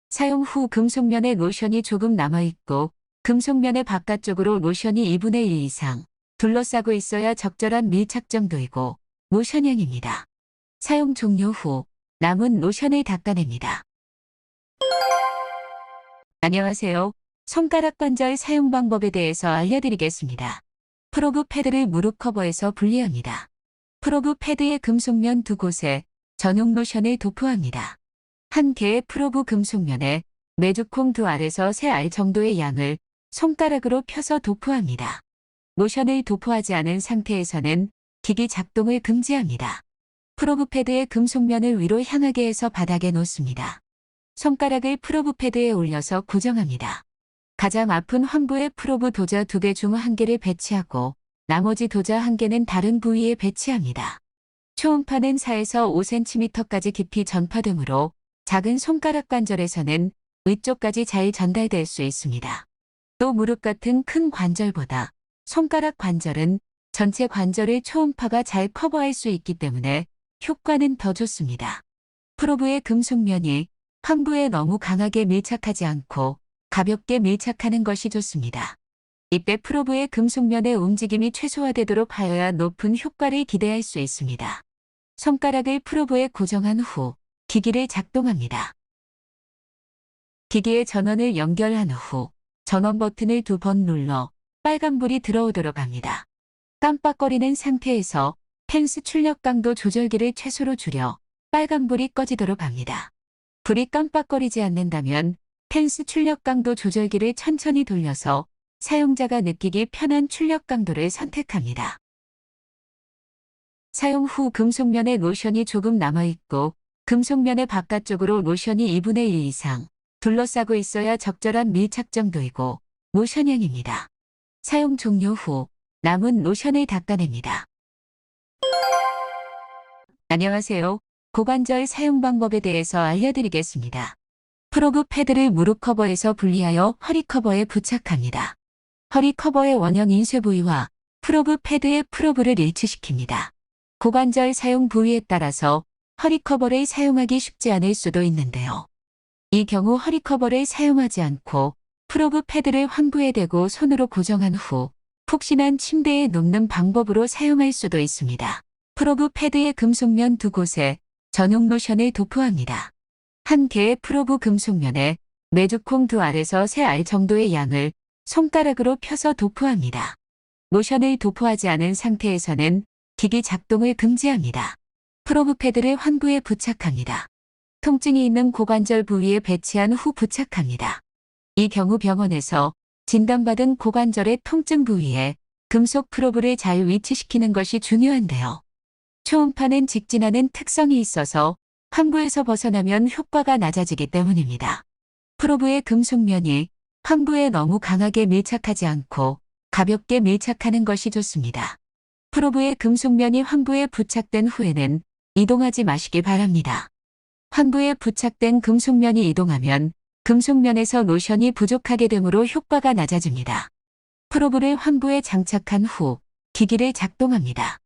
사용 후 금속면에 로션이 조금 남아있고 금속면의 바깥쪽으로 로션이 2분의 1 이상 둘러싸고 있어야 적절한 밀착 정도이고 모션형입니다. 사용 종료 후 남은 로션을 닦아냅니다. 안녕하세요. 손가락 관절 사용 방법에 대해서 알려드리겠습니다. 프로브 패드를 무릎 커버에서 분리합니다. 프로브 패드의 금속면 2곳에 전용 로션을 도포합니다. 한 개의 프로브 금속면에 메주콩 2알에서 3알 정도의 양을 손가락으로 펴서 도포합니다. 로션을 도포하지 않은 상태에서는 기기 작동을 금지합니다. 프로브 패드의 금속면을 위로 향하게 해서 바닥에 놓습니다. 손가락을 프로브 패드에 올려서 고정합니다. 가장 아픈 환부의 프로브 도자 2개 중 1개를 배치하고 나머지 도자 1개는 다른 부위에 배치합니다. 초음파는 4에서 5cm까지 깊이 전파되므로 작은 손가락 관절에서는 위쪽까지 잘 전달될 수 있습니다. 또 무릎 같은 큰 관절보다 손가락 관절은 전체 관절의 초음파가 잘 커버할 수 있기 때문에 효과는 더 좋습니다. 프로브의 금속면이 환부에 너무 강하게 밀착하지 않고 가볍게 밀착하는 것이 좋습니다. 이때 프로브의 금속면의 움직임이 최소화되도록 하여야 높은 효과를 기대할 수 있습니다. 손가락을 프로브에 고정한 후 기기를 작동합니다. 기기의 전원을 연결한 후 전원 버튼을 2번 눌러 빨간불이 들어오도록 합니다. 깜빡거리는 상태에서 펜스 출력 강도 조절기를 최소로 줄여 빨간불이 꺼지도록 합니다. 불이 깜빡거리지 않는다면 펜스 출력 강도 조절기를 천천히 돌려서 사용자가 느끼기 편한 출력 강도를 선택합니다. 사용 후 금속면에 로션이 조금 남아있고 금속면의 바깥쪽으로 로션이 2분의 1 이상 둘러싸고 있어야 적절한 밀착 정도이고 모션형입니다. 사용 종료 후 남은 로션을 닦아냅니다. 안녕하세요. 고관절 사용 방법에 대해서 알려드리겠습니다. 프로브 패드를 무릎 커버에서 분리하여 허리 커버에 부착합니다. 허리 커버의 원형 인쇄 부위와 프로브 패드의 프로브를 일치시킵니다. 고관절 사용 부위에 따라서 허리 커버를 사용하기 쉽지 않을 수도 있는데요. 이 경우 허리 커버를 사용하지 않고 프로브 패드를 환부에 대고 손으로 고정한 후 푹신한 침대에 눕는 방법으로 사용할 수도 있습니다. 프로브 패드의 금속면 2곳에 전용 로션을 도포합니다. 한 개의 프로브 금속면에 메주콩 2알에서 3알 정도의 양을 손가락으로 펴서 도포합니다. 로션을 도포하지 않은 상태에서는 기기 작동을 금지합니다. 프로브 패드를 환부에 부착합니다. 통증이 있는 고관절 부위에 배치한 후 부착합니다. 이 경우 병원에서 진단받은 고관절의 통증 부위에 금속 프로브를 잘 위치시키는 것이 중요한데요. 초음파는 직진하는 특성이 있어서 환부에서 벗어나면 효과가 낮아지기 때문입니다. 프로브의 금속면이 환부에 너무 강하게 밀착하지 않고 가볍게 밀착하는 것이 좋습니다. 프로브의 금속면이 환부에 부착된 후에는 이동하지 마시기 바랍니다. 환부에 부착된 금속면이 이동하면 금속면에서 로션이 부족하게 되므로 효과가 낮아집니다. 프로브를 환부에 장착한 후 기기를 작동합니다.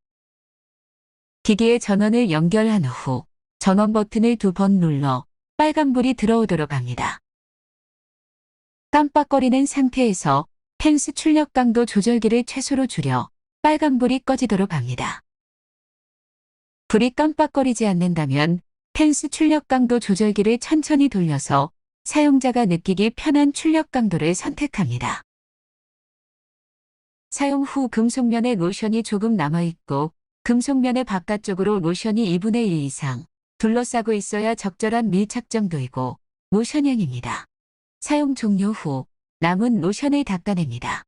기기의 전원을 연결한 후 전원 버튼을 2번 눌러 빨간불이 들어오도록 합니다. 깜빡거리는 상태에서 펜스 출력 강도 조절기를 최소로 줄여 빨간불이 꺼지도록 합니다. 불이 깜빡거리지 않는다면 펜스 출력 강도 조절기를 천천히 돌려서 사용자가 느끼기 편한 출력 강도를 선택합니다. 사용 후 금속면에 로션이 조금 남아있고 금속면의 바깥쪽으로 로션이 2분의 1 이상 둘러싸고 있어야 적절한 밀착 정도이고 모션형입니다. 사용 종료 후 남은 로션을 닦아냅니다.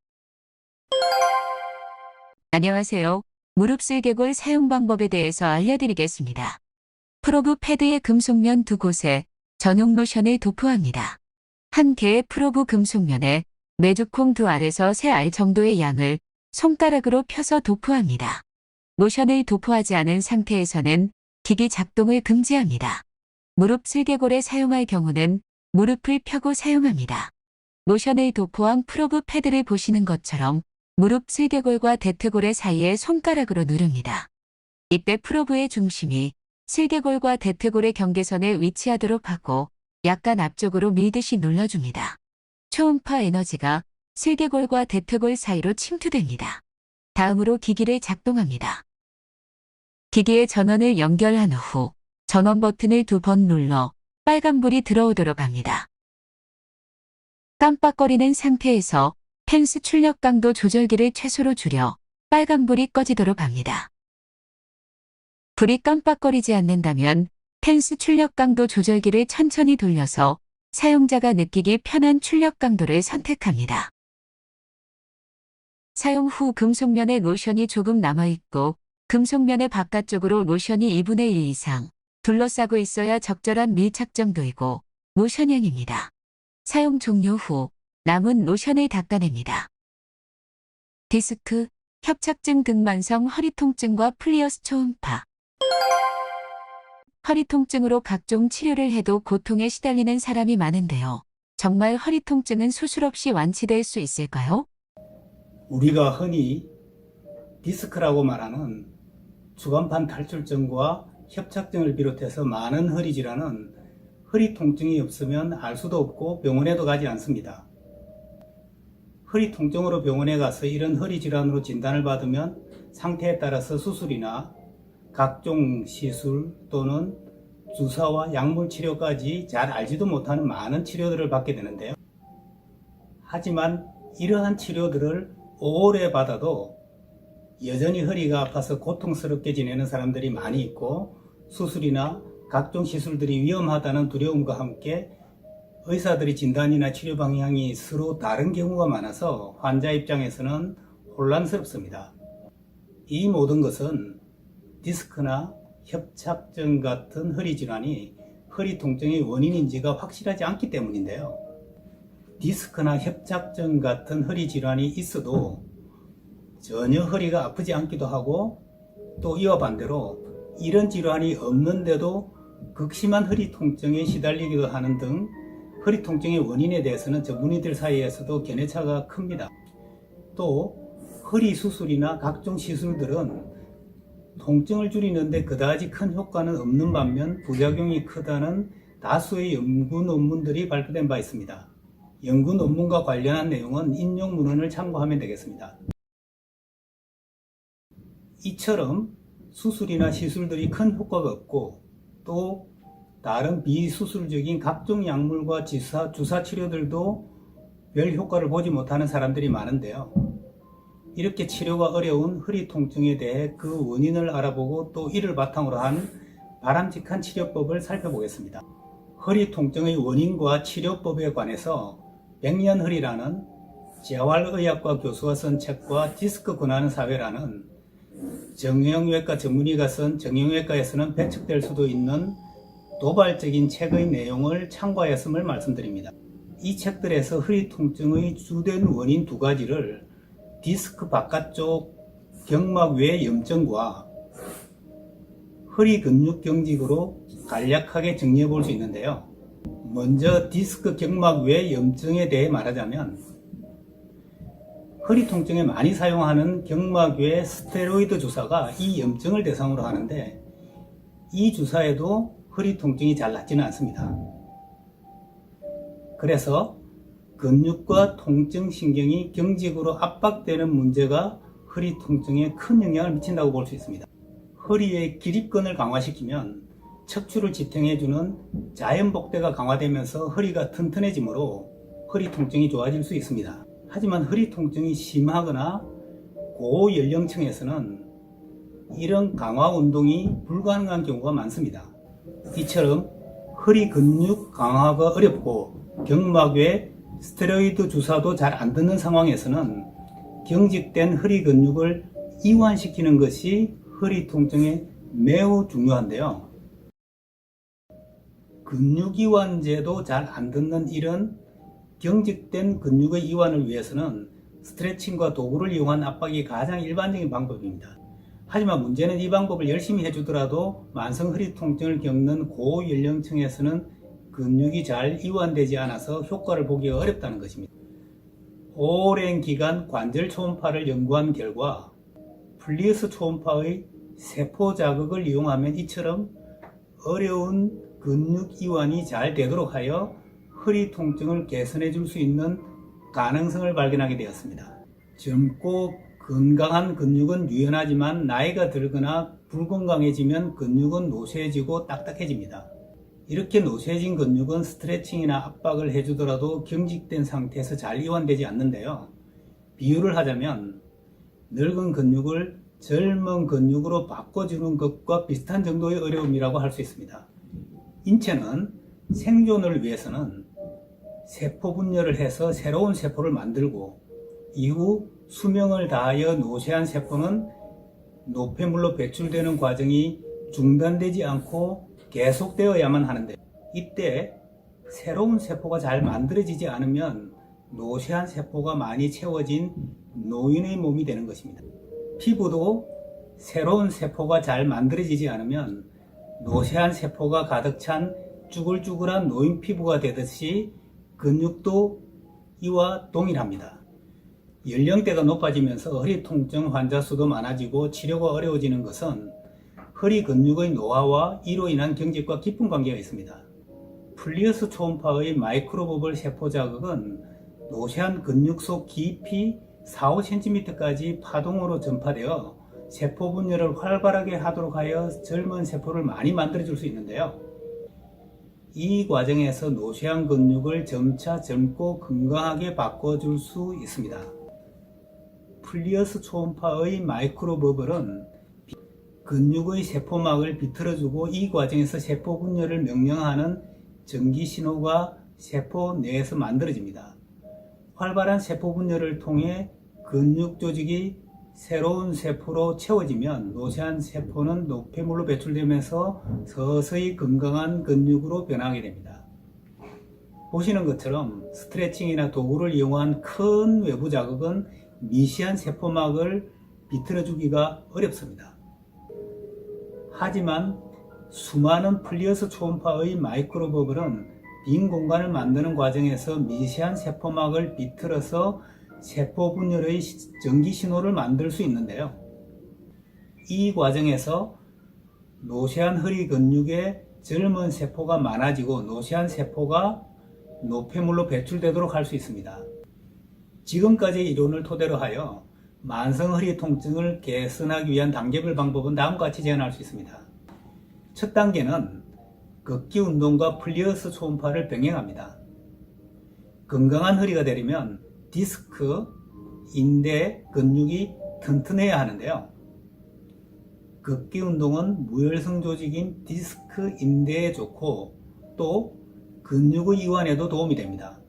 안녕하세요. 무릎 슬개골 사용 방법에 대해서 알려드리겠습니다. 프로브 패드의 금속면 두 곳에 전용 로션을 도포합니다. 한 개의 프로브 금속면에 메주콩 2알에서 3알 정도의 양을 손가락으로 펴서 도포합니다. 로션을 도포하지 않은 상태에서는 기기 작동을 금지합니다. 무릎 슬개골에 사용할 경우는 무릎을 펴고 사용합니다. 로션을 도포한 프로브 패드를 보시는 것처럼 무릎 슬개골과 대퇴골의 사이에 손가락으로 누릅니다. 이때 프로브의 중심이 슬개골과 대퇴골의 경계선에 위치하도록 하고 약간 앞쪽으로 밀듯이 눌러줍니다. 초음파 에너지가 슬개골과 대퇴골 사이로 침투됩니다. 다음으로 기기를 작동합니다. 기기의 전원을 연결한 후 전원 버튼을 2번 눌러 빨간불이 들어오도록 합니다. 깜빡거리는 상태에서 펜스 출력 강도 조절기를 최소로 줄여 빨간불이 꺼지도록 합니다. 불이 깜빡거리지 않는다면 펜스 출력 강도 조절기를 천천히 돌려서 사용자가 느끼기 편한 출력 강도를 선택합니다. 사용 후 금속면에 로션이 조금 남아있고 금속면의 바깥쪽으로 로션이 2분의 1 이상 둘러싸고 있어야 적절한 밀착 정도이고 로션형입니다. 사용 종료 후 남은 로션을 닦아냅니다. 디스크, 협착증 등 만성 허리 통증과 플리어스 초음파. 허리 통증으로 각종 치료를 해도 고통에 시달리는 사람이 많은데요. 정말 허리 통증은 수술 없이 완치될 수 있을까요? 우리가 흔히 디스크라고 말하는 주간판 탈출증과 협착증을 비롯해서 많은 허리 질환은 허리 통증이 없으면 알 수도 없고 병원에도 가지 않습니다. 허리 통증으로 병원에 가서 이런 허리 질환으로 진단을 받으면 상태에 따라서 수술이나 각종 시술 또는 주사와 약물 치료까지 잘 알지도 못하는 많은 치료들을 받게 되는데요. 하지만 이러한 치료들을 오래 받아도 여전히 허리가 아파서 고통스럽게 지내는 사람들이 많이 있고 수술이나 각종 시술들이 위험하다는 두려움과 함께 의사들이 진단이나 치료 방향이 서로 다른 경우가 많아서 환자 입장에서는 혼란스럽습니다. 이 모든 것은 디스크나 협착증 같은 허리 질환이 허리 통증의 원인인지가 확실하지 않기 때문인데요. 디스크나 협착증 같은 허리 질환이 있어도 전혀 허리가 아프지 않기도 하고 또 이와 반대로 이런 질환이 없는데도 극심한 허리 통증에 시달리기도 하는 등 허리 통증의 원인에 대해서는 전문의들 사이에서도 견해차가 큽니다. 또 허리 수술이나 각종 시술들은 통증을 줄이는데 그다지 큰 효과는 없는 반면 부작용이 크다는 다수의 연구 논문들이 발표된 바 있습니다. 연구 논문과 관련한 내용은 인용 문헌을 참고하면 되겠습니다. 이처럼 수술이나 시술들이 큰 효과가 없고 또 다른 비수술적인 각종 약물과 주사 치료들도 별 효과를 보지 못하는 사람들이 많은데요. 이렇게 치료가 어려운 허리 통증에 대해 그 원인을 알아보고 또 이를 바탕으로 한 바람직한 치료법을 살펴보겠습니다. 허리 통증의 원인과 치료법에 관해서 백년허리라는 재활의학과 교수가 쓴 책과 디스크 권하는 사회라는 정형외과 전문의가 쓴 정형외과에서는 배척될 수도 있는 도발적인 책의 내용을 참고하였음을 말씀드립니다. 이 책들에서 허리 통증의 주된 원인 두 가지를 디스크 바깥쪽 경막 외 염증과 허리 근육 경직으로 간략하게 정리해 볼 수 있는데요. 먼저 디스크 경막 외 염증에 대해 말하자면 허리 통증에 많이 사용하는 경막 외 스테로이드 주사가 이 염증을 대상으로 하는데 이 주사에도 허리 통증이 잘 낫지는 않습니다. 그래서 근육과 통증 신경이 경직으로 압박되는 문제가 허리 통증에 큰 영향을 미친다고 볼 수 있습니다. 허리의 기립근을 강화시키면 척추를 지탱해주는 자연복대가 강화되면서 허리가 튼튼해지므로 허리 통증이 좋아질 수 있습니다. 하지만 허리 통증이 심하거나 고연령층에서는 이런 강화 운동이 불가능한 경우가 많습니다. 이처럼 허리 근육 강화가 어렵고 경막 외 스테로이드 주사도 잘 안 듣는 상황에서는 경직된 허리 근육을 이완시키는 것이 허리 통증에 매우 중요한데요. 근육 이완제도 잘 안 듣는 이런 경직된 근육의 이완을 위해서는 스트레칭과 도구를 이용한 압박이 가장 일반적인 방법입니다. 하지만 문제는 이 방법을 열심히 해주더라도 만성 허리 통증을 겪는 고연령층에서는 근육이 잘 이완되지 않아서 효과를 보기가 어렵다는 것입니다. 오랜 기간 관절 초음파를 연구한 결과 플리우스 초음파의 세포 자극을 이용하면 이처럼 어려운 근육 이완이 잘 되도록 하여 허리 통증을 개선해 줄 수 있는 가능성을 발견하게 되었습니다. 젊고 건강한 근육은 유연하지만 나이가 들거나 불건강해지면 근육은 노쇠해지고 딱딱해집니다. 이렇게 노쇠해진 근육은 스트레칭이나 압박을 해주더라도 경직된 상태에서 잘 이완되지 않는데요. 비유를 하자면 늙은 근육을 젊은 근육으로 바꿔주는 것과 비슷한 정도의 어려움이라고 할 수 있습니다. 인체는 생존을 위해서는 세포 분열을 해서 새로운 세포를 만들고 이후 수명을 다하여 노쇠한 세포는 노폐물로 배출되는 과정이 중단되지 않고 계속되어야만 하는데 이때 새로운 세포가 잘 만들어지지 않으면 노쇠한 세포가 많이 채워진 노인의 몸이 되는 것입니다. 피부도 새로운 세포가 잘 만들어지지 않으면 노쇠한 세포가 가득 찬 쭈글쭈글한 노인 피부가 되듯이 근육도 이와 동일합니다. 연령대가 높아지면서 허리 통증 환자 수도 많아지고 치료가 어려워지는 것은 허리 근육의 노화와 이로 인한 경직과 깊은 관계가 있습니다. 플리우스 초음파의 마이크로버블 세포 자극은 노쇠한 근육 속 깊이 4-5cm까지 파동으로 전파되어 세포 분열을 활발하게 하도록 하여 젊은 세포를 많이 만들어줄 수 있는데요. 이 과정에서 노쇠한 근육을 점차 젊고 건강하게 바꿔줄 수 있습니다. 플리우스 초음파의 마이크로버블은 근육의 세포막을 비틀어주고 이 과정에서 세포 분열을 명령하는 전기 신호가 세포 내에서 만들어집니다. 활발한 세포 분열을 통해 근육 조직이 새로운 세포로 채워지면 노쇠한 세포는 노폐물로 배출되면서 서서히 건강한 근육으로 변하게 됩니다. 보시는 것처럼 스트레칭이나 도구를 이용한 큰 외부 자극은 미세한 세포막을 비틀어주기가 어렵습니다. 하지만 수많은 플리우스 초음파의 마이크로버블은 빈 공간을 만드는 과정에서 미세한 세포막을 비틀어서 세포 분열의 전기 신호를 만들 수 있는데요. 이 과정에서 노쇠한 허리 근육에 젊은 세포가 많아지고 노쇠한 세포가 노폐물로 배출되도록 할 수 있습니다. 지금까지의 이론을 토대로 하여 만성 허리 통증을 개선하기 위한 단계별 방법은 다음과 같이 제안할 수 있습니다. 첫 단계는 걷기 운동과 플리우스 초음파를 병행합니다. 건강한 허리가 되려면 디스크, 인대, 근육이 튼튼해야 하는데요. 걷기 운동은 무혈성 조직인 디스크, 인대에 좋고 또 근육의 이완에도 도움이 됩니다.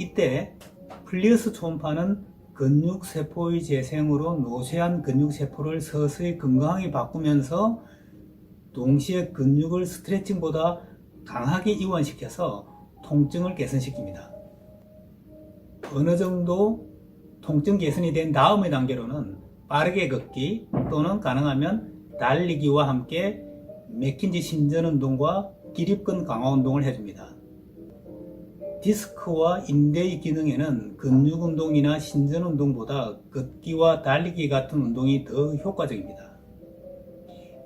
이때 플리우스 초음파는 근육세포의 재생으로 노쇠한 근육세포를 서서히 건강하게 바꾸면서 동시에 근육을 스트레칭보다 강하게 이완시켜서 통증을 개선시킵니다. 어느 정도 통증 개선이 된 다음의 단계로는 빠르게 걷기 또는 가능하면 달리기와 함께 맥킨지 신전 운동과 기립근 강화 운동을 해줍니다. 디스크와 인대의 기능에는 근육 운동이나 신전 운동보다 걷기와 달리기 같은 운동이 더 효과적입니다.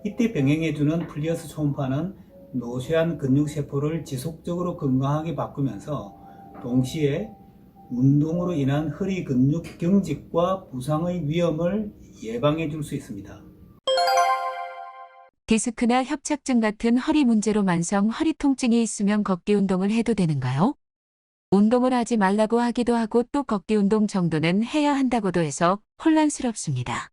이때 병행해주는 플리우스 초음파는 노쇠한 근육세포를 지속적으로 건강하게 바꾸면서 동시에 운동으로 인한 허리 근육 경직과 부상의 위험을 예방해 줄 수 있습니다. 디스크나 협착증 같은 허리 문제로 만성 허리 통증이 있으면 걷기 운동을 해도 되는가요? 운동을 하지 말라고 하기도 하고 또 걷기 운동 정도는 해야 한다고도 해서 혼란스럽습니다.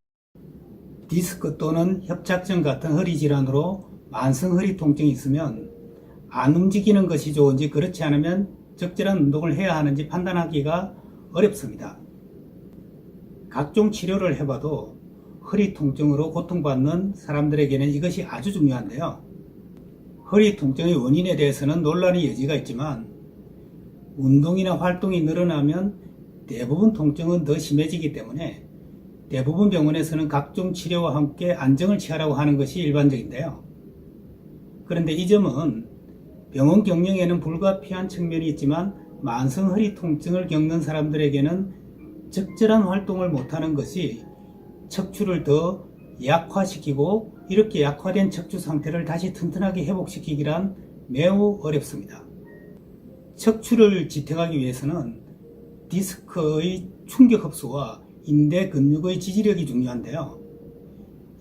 디스크 또는 협착증 같은 허리 질환으로 만성 허리 통증이 있으면 안 움직이는 것이 좋은지 그렇지 않으면 적절한 운동을 해야 하는지 판단하기가 어렵습니다. 각종 치료를 해봐도 허리 통증으로 고통받는 사람들에게는 이것이 아주 중요한데요. 허리 통증의 원인에 대해서는 논란의 여지가 있지만 운동이나 활동이 늘어나면 대부분 통증은 더 심해지기 때문에 대부분 병원에서는 각종 치료와 함께 안정을 취하라고 하는 것이 일반적인데요. 그런데 이 점은 병원 경영에는 불가피한 측면이 있지만 만성 허리 통증을 겪는 사람들에게는 적절한 활동을 못하는 것이 척추를 더 약화시키고 이렇게 약화된 척추 상태를 다시 튼튼하게 회복시키기란 매우 어렵습니다. 척추를 지탱하기 위해서는 디스크의 충격 흡수와 인대 근육의 지지력이 중요한데요.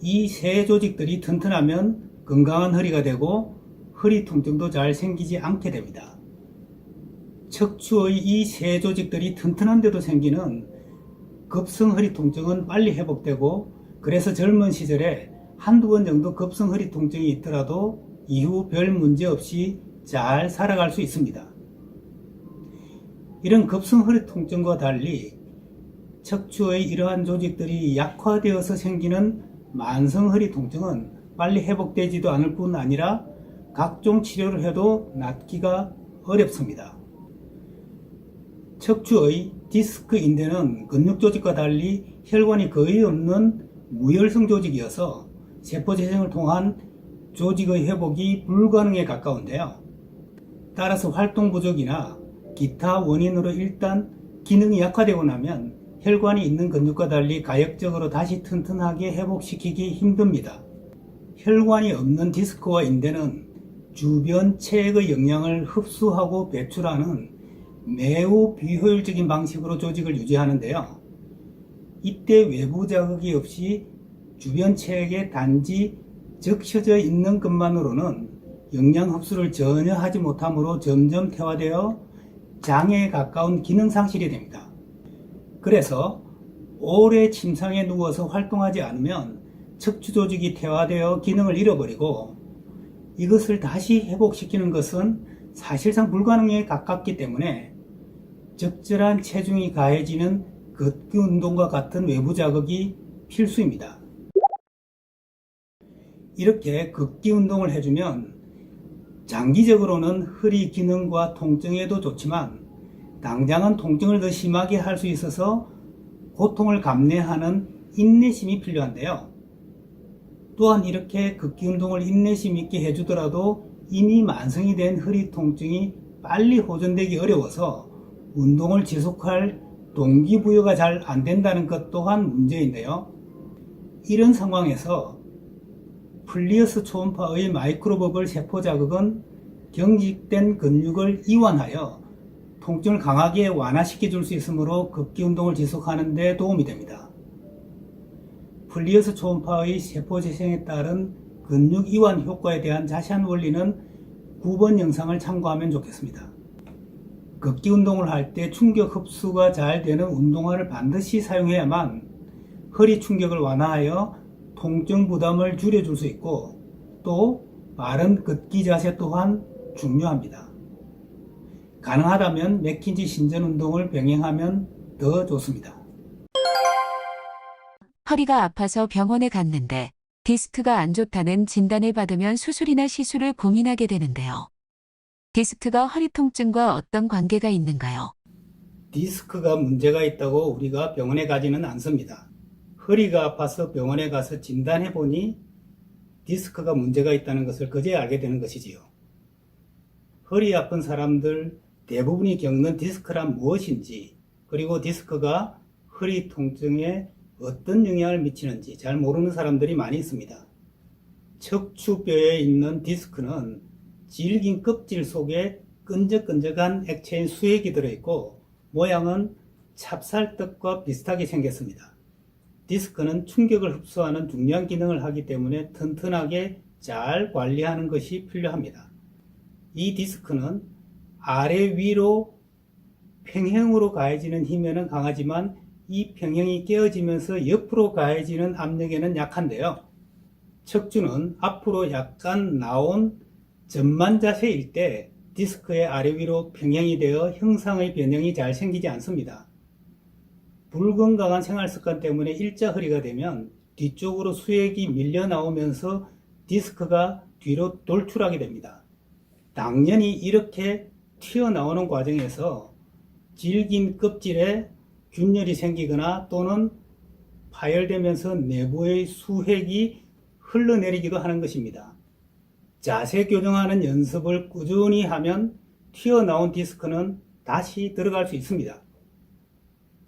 이 세 조직들이 튼튼하면 건강한 허리가 되고 허리 통증도 잘 생기지 않게 됩니다. 척추의 이 세 조직들이 튼튼한데도 생기는 급성 허리 통증은 빨리 회복되고 그래서 젊은 시절에 한두 번 정도 급성 허리 통증이 있더라도 이후 별 문제 없이 잘 살아갈 수 있습니다. 이런 급성 허리 통증과 달리 척추의 이러한 조직들이 약화되어서 생기는 만성 허리 통증은 빨리 회복되지도 않을 뿐 아니라 각종 치료를 해도 낫기가 어렵습니다. 척추의 디스크 인대는 근육 조직과 달리 혈관이 거의 없는 무혈성 조직이어서 세포 재생을 통한 조직의 회복이 불가능에 가까운데요. 따라서 활동 부족이나 기타 원인으로 일단 기능이 약화되고 나면 혈관이 있는 근육과 달리 가역적으로 다시 튼튼하게 회복시키기 힘듭니다. 혈관이 없는 디스크와 인대는 주변 체액의 영양을 흡수하고 배출하는 매우 비효율적인 방식으로 조직을 유지하는데요. 이때 외부 자극이 없이 주변 체액에 단지 적셔져 있는 것만으로는 영양 흡수를 전혀 하지 못하므로 점점 퇴화되어 장애에 가까운 기능 상실이 됩니다. 그래서 오래 침상에 누워서 활동하지 않으면 척추 조직이 퇴화되어 기능을 잃어버리고 이것을 다시 회복시키는 것은 사실상 불가능에 가깝기 때문에 적절한 체중이 가해지는 걷기 운동과 같은 외부 자극이 필수입니다. 이렇게 걷기 운동을 해주면 장기적으로는 허리 기능과 통증에도 좋지만 당장은 통증을 더 심하게 할 수 있어서 고통을 감내하는 인내심이 필요한데요. 또한 이렇게 걷기 운동을 인내심 있게 해주더라도 이미 만성이 된 허리 통증이 빨리 호전되기 어려워서 운동을 지속할 동기부여가 잘 안 된다는 것 또한 문제인데요. 이런 상황에서 플리어스 초음파의 마이크로버블 세포 자극은 경직된 근육을 이완하여 통증을 강하게 완화시켜 줄 수 있으므로 걷기 운동을 지속하는 데 도움이 됩니다. 플리어스 초음파의 세포 재생에 따른 근육 이완 효과에 대한 자세한 원리는 9번 영상을 참고하면 좋겠습니다. 걷기 운동을 할 때 충격 흡수가 잘 되는 운동화를 반드시 사용해야만 허리 충격을 완화하여 통증 부담을 줄여줄 수 있고 또 바른 걷기 자세 또한 중요합니다. 가능하다면 맥킨지 신전 운동을 병행하면 더 좋습니다. 허리가 아파서 병원에 갔는데 디스크가 안 좋다는 진단을 받으면 수술이나 시술을 고민하게 되는데요. 디스크가 허리 통증과 어떤 관계가 있는가요? 디스크가 문제가 있다고 우리가 병원에 가지는 않습니다. 허리가 아파서 병원에 가서 진단해보니 디스크가 문제가 있다는 것을 그제야 알게 되는 것이지요. 허리 아픈 사람들 대부분이 겪는 디스크란 무엇인지 그리고 디스크가 허리 통증에 어떤 영향을 미치는지 잘 모르는 사람들이 많이 있습니다. 척추뼈에 있는 디스크는 질긴 껍질 속에 끈적끈적한 액체인 수액이 들어있고 모양은 찹쌀떡과 비슷하게 생겼습니다. 디스크는 충격을 흡수하는 중요한 기능을 하기 때문에 튼튼하게 잘 관리하는 것이 필요합니다. 이 디스크는 아래 위로 평형으로 가해지는 힘에는 강하지만 이 평형이 깨어지면서 옆으로 가해지는 압력에는 약한데요. 척추는 앞으로 약간 나온 전만 자세일 때 디스크의 아래 위로 평행이 되어 형상의 변형이 잘 생기지 않습니다. 불건강한 생활 습관 때문에 일자 허리가 되면 뒤쪽으로 수액이 밀려 나오면서 디스크가 뒤로 돌출하게 됩니다. 당연히 이렇게 튀어나오는 과정에서 질긴 껍질에 균열이 생기거나 또는 파열되면서 내부의 수액이 흘러내리기도 하는 것입니다. 자세 교정하는 연습을 꾸준히 하면 튀어나온 디스크는 다시 들어갈 수 있습니다.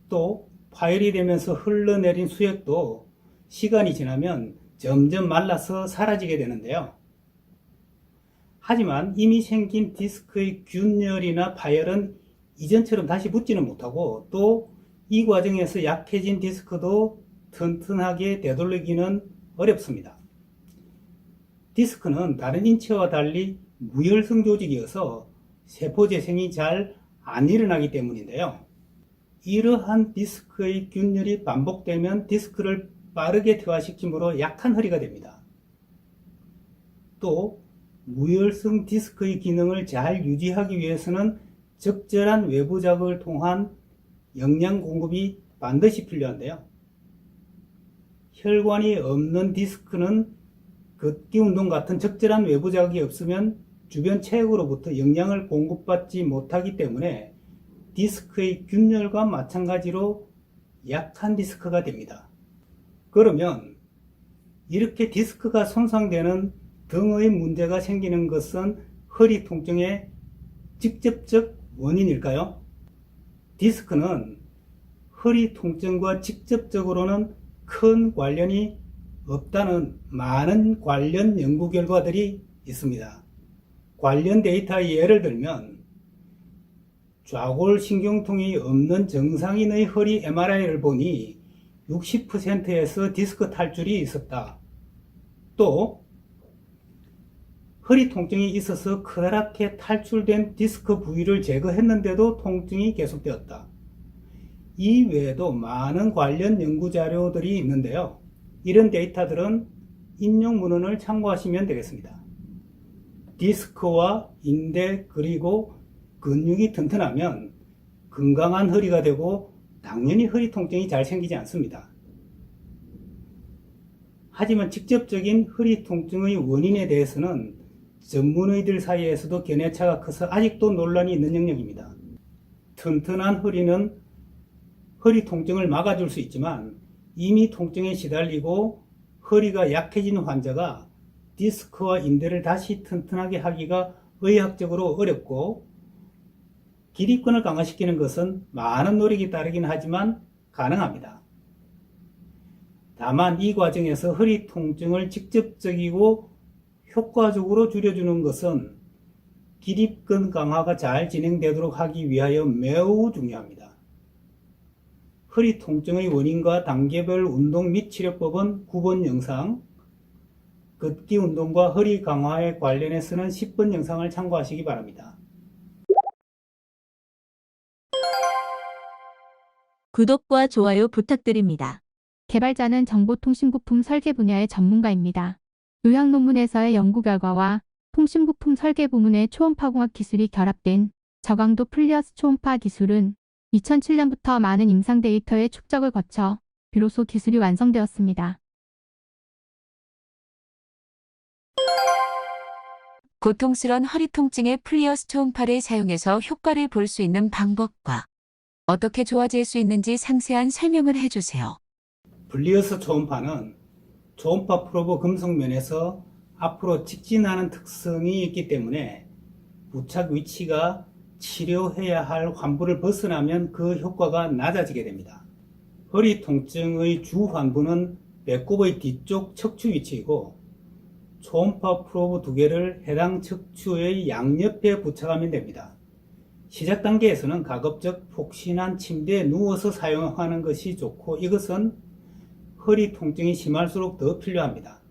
또 파열이 되면서 흘러내린 수액도 시간이 지나면 점점 말라서 사라지게 되는데요. 하지만 이미 생긴 디스크의 균열이나 파열은 이전처럼 다시 붙지는 못하고 또 이 과정에서 약해진 디스크도 튼튼하게 되돌리기는 어렵습니다. 디스크는 다른 인체와 달리 무혈성 조직이어서 세포 재생이 잘 안 일어나기 때문인데요. 이러한 디스크의 균열이 반복되면 디스크를 빠르게 퇴화시키므로 약한 허리가 됩니다. 또 무혈성 디스크의 기능을 잘 유지하기 위해서는 적절한 외부 자극을 통한 영양 공급이 반드시 필요한데요. 혈관이 없는 디스크는 걷기 운동 같은 적절한 외부 자극이 없으면 주변 체액으로부터 영양을 공급받지 못하기 때문에 디스크의 균열과 마찬가지로 약한 디스크가 됩니다. 그러면 이렇게 디스크가 손상되는 등의 문제가 생기는 것은 허리 통증의 직접적 원인일까요? 디스크는 허리 통증과 직접적으로는 큰 관련이 없다는 많은 관련 연구 결과들이 있습니다. 관련 데이터의 예를 들면 좌골신경통이 없는 정상인의 허리 MRI를 보니 60%에서 디스크 탈출이 있었다. 또 허리 통증이 있어서 커다랗게 탈출된 디스크 부위를 제거했는데도 통증이 계속되었다. 이 외에도 많은 관련 연구 자료들이 있는데요. 이런 데이터들은 인용 문헌을 참고하시면 되겠습니다. 디스크와 인대 그리고 근육이 튼튼하면 건강한 허리가 되고 당연히 허리 통증이 잘 생기지 않습니다. 하지만 직접적인 허리 통증의 원인에 대해서는 전문의들 사이에서도 견해차가 커서 아직도 논란이 있는 영역입니다. 튼튼한 허리는 허리 통증을 막아줄 수 있지만 이미 통증에 시달리고 허리가 약해진 환자가 디스크와 인대를 다시 튼튼하게 하기가 의학적으로 어렵고 기립근을 강화시키는 것은 많은 노력이 따르긴 하지만 가능합니다. 다만 이 과정에서 허리 통증을 직접적이고 효과적으로 줄여주는 것은 기립근 강화가 잘 진행되도록 하기 위하여 매우 중요합니다. 허리 통증의 원인과 단계별 운동 및 치료법은 9번 영상, 걷기 운동과 허리 강화에 관련해서는 10번 영상을 참고하시기 바랍니다. 구독과 좋아요 부탁드립니다. 개발자는 정보통신부품 설계 분야의 전문가입니다. 의학 논문에서의 연구 결과와 통신부품 설계 부문의 초음파공학 기술이 결합된 저강도 플리어스 초음파 기술은 2007년부터 많은 임상 데이터의 축적을 거쳐 비로소 기술이 완성되었습니다. 고통스러운 허리 통증에 플리어스 초음파를 사용해서 효과를 볼 수 있는 방법과 어떻게 좋아질 수 있는지 상세한 설명을 해주세요. 플리어스 초음파는 초음파 프로브 금속면에서 앞으로 직진하는 특성이 있기 때문에 부착 위치가 치료해야 할 환부를 벗어나면 그 효과가 낮아지게 됩니다. 허리 통증의 주 환부는 배꼽의 뒤쪽 척추 위치이고 초음파 프로브 2개를 해당 척추의 양옆에 부착하면 됩니다. 시작 단계에서는 가급적 폭신한 침대에 누워서 사용하는 것이 좋고 이것은 허리 통증이 심할수록 더 필요합니다.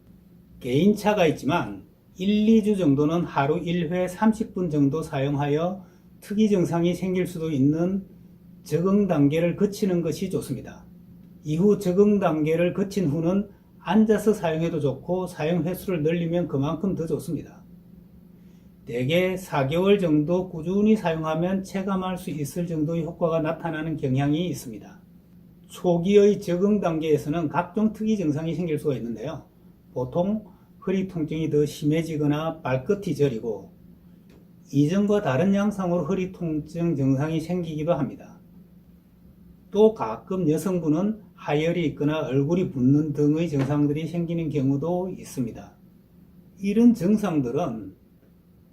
개인차가 있지만 1, 2주 정도는 하루 1회 30분 정도 사용하여 특이 증상이 생길 수도 있는 적응 단계를 거치는 것이 좋습니다. 이후 적응 단계를 거친 후는 앉아서 사용해도 좋고 사용 횟수를 늘리면 그만큼 더 좋습니다. 대개 4개월 정도 꾸준히 사용하면 체감할 수 있을 정도의 효과가 나타나는 경향이 있습니다. 초기의 적응 단계에서는 각종 특이 증상이 생길 수가 있는데요. 보통 허리 통증이 더 심해지거나 발끝이 저리고 이전과 다른 양상으로 허리 통증 증상이 생기기도 합니다. 또 가끔 여성분은 하열이 있거나 얼굴이 붓는 등의 증상들이 생기는 경우도 있습니다. 이런 증상들은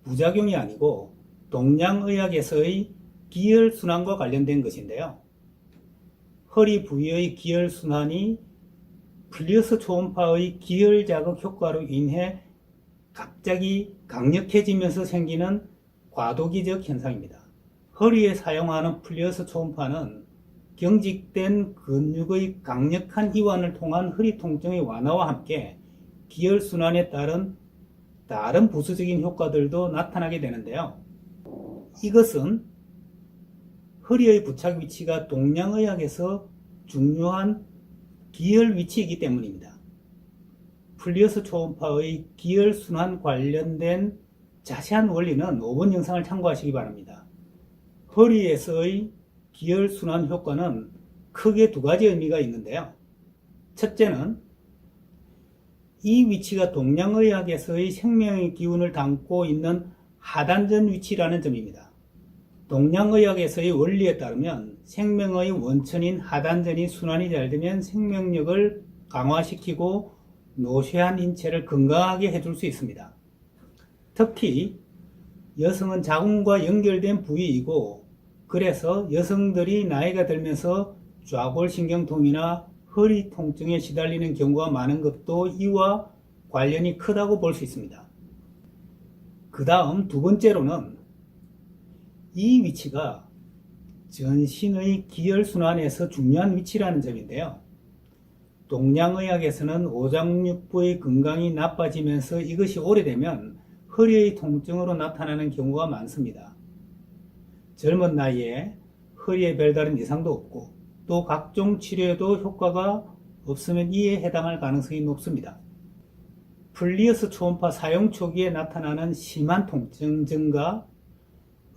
부작용이 아니고 동양의학에서의 기혈순환과 관련된 것인데요. 허리 부위의 기혈순환이 플리어스 초음파의 기혈자극 효과로 인해 갑자기 강력해지면서 생기는 과도기적 현상입니다. 허리에 사용하는 플리어스 초음파는 경직된 근육의 강력한 이완을 통한 허리 통증의 완화와 함께 기혈순환에 따른 다른 부수적인 효과들도 나타나게 되는데요. 이것은 허리의 부착 위치가 동양의학에서 중요한 기혈 위치이기 때문입니다. 플리어스 초음파의 기혈순환 관련된 자세한 원리는 5번 영상을 참고하시기 바랍니다. 허리에서의 기혈순환 효과는 크게 두 가지 의미가 있는데요. 첫째는 이 위치가 동양의학에서의 생명의 기운을 담고 있는 하단전 위치라는 점입니다. 동양의학에서의 원리에 따르면 생명의 원천인 하단전이 순환이 잘 되면 생명력을 강화시키고 노쇠한 인체를 건강하게 해줄 수 있습니다. 특히 여성은 자궁과 연결된 부위이고 그래서 여성들이 나이가 들면서 좌골신경통이나 허리 통증에 시달리는 경우가 많은 것도 이와 관련이 크다고 볼 수 있습니다. 그 다음 두 번째로는 이 위치가 전신의 기혈순환에서 중요한 위치라는 점인데요. 동양의학에서는 오장육부의 건강이 나빠지면서 이것이 오래되면 허리의 통증으로 나타나는 경우가 많습니다. 젊은 나이에 허리에 별다른 이상도 없고 또 각종 치료에도 효과가 없으면 이에 해당할 가능성이 높습니다. 플리어스 초음파 사용 초기에 나타나는 심한 통증 증가,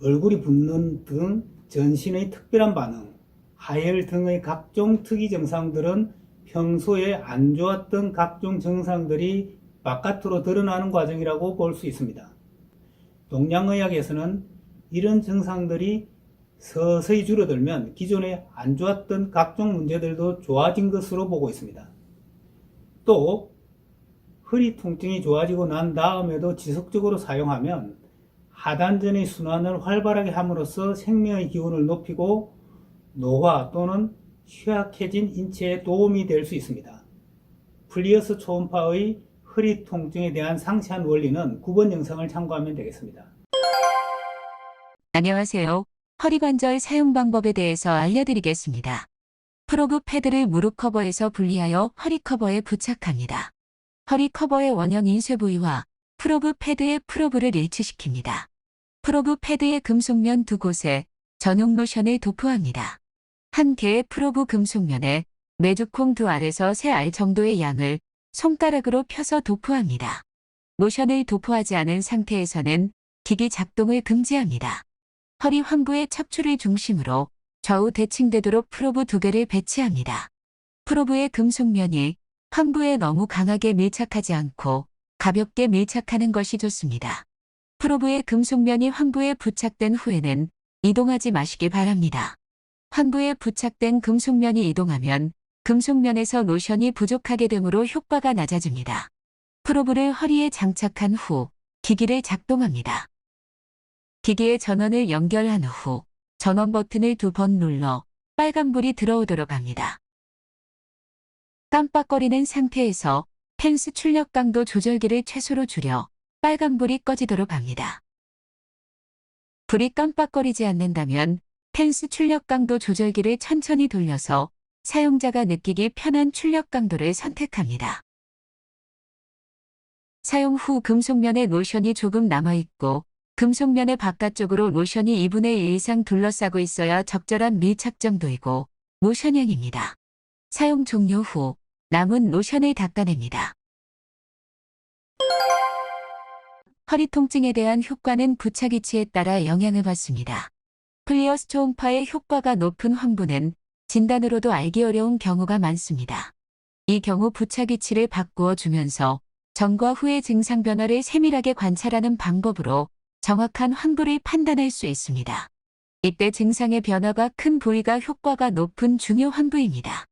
얼굴이 붓는 등 전신의 특별한 반응, 하열 등의 각종 특이 증상들은 평소에 안 좋았던 각종 증상들이 바깥으로 드러나는 과정이라고 볼 수 있습니다. 동양의학에서는 이런 증상들이 서서히 줄어들면 기존에 안 좋았던 각종 문제들도 좋아진 것으로 보고 있습니다. 또 허리 통증이 좋아지고 난 다음에도 지속적으로 사용하면 하단전의 순환을 활발하게 함으로써 생명의 기운을 높이고 노화 또는 쇠약해진 인체에 도움이 될 수 있습니다. 플리어스 초음파의 허리 통증에 대한 상세한 원리는 9번 영상을 참고하면 되겠습니다. 안녕하세요. 허리관절 사용 방법에 대해서 알려드리겠습니다. 프로브 패드를 무릎 커버에서 분리하여 허리 커버에 부착합니다. 허리 커버의 원형 인쇄 부위와 프로브 패드의 프로브를 일치시킵니다. 프로브 패드의 금속면 두 곳에 전용 로션을 도포합니다. 한 개의 프로브 금속면에 메주콩 2알에서 3알 정도의 양을 손가락으로 펴서 도포합니다. 로션을 도포하지 않은 상태에서는 기기 작동을 금지합니다. 허리 환부의 척추를 중심으로 좌우 대칭되도록 프로브 2개를 배치합니다. 프로브의 금속면이 환부에 너무 강하게 밀착하지 않고 가볍게 밀착하는 것이 좋습니다. 프로브의 금속면이 환부에 부착된 후에는 이동하지 마시기 바랍니다. 환부에 부착된 금속면이 이동하면 금속면에서 로션이 부족하게 되므로 효과가 낮아집니다. 프로브를 허리에 장착한 후 기기를 작동합니다. 기기의 전원을 연결한 후 전원 버튼을 2번 눌러 빨간불이 들어오도록 합니다. 깜빡거리는 상태에서 펜스 출력 강도 조절기를 최소로 줄여 빨간불이 꺼지도록 합니다. 불이 깜빡거리지 않는다면 펜스 출력 강도 조절기를 천천히 돌려서 사용자가 느끼기 편한 출력 강도를 선택합니다. 사용 후 금속면에 로션이 조금 남아있고 금속면의 바깥쪽으로 로션이 2분의 1 이상 둘러싸고 있어야 적절한 밀착 정도이고 로션형입니다. 사용 종료 후 남은 로션을 닦아냅니다. 허리 통증에 대한 효과는 부착 위치에 따라 영향을 받습니다. 플리어스 초음파의 효과가 높은 환부는 진단으로도 알기 어려운 경우가 많습니다. 이 경우 부착 위치를 바꾸어 주면서 전과 후의 증상 변화를 세밀하게 관찰하는 방법으로 정확한 환부를 판단할 수 있습니다. 이때 증상의 변화가 큰 부위가 효과가 높은 중요 환부입니다.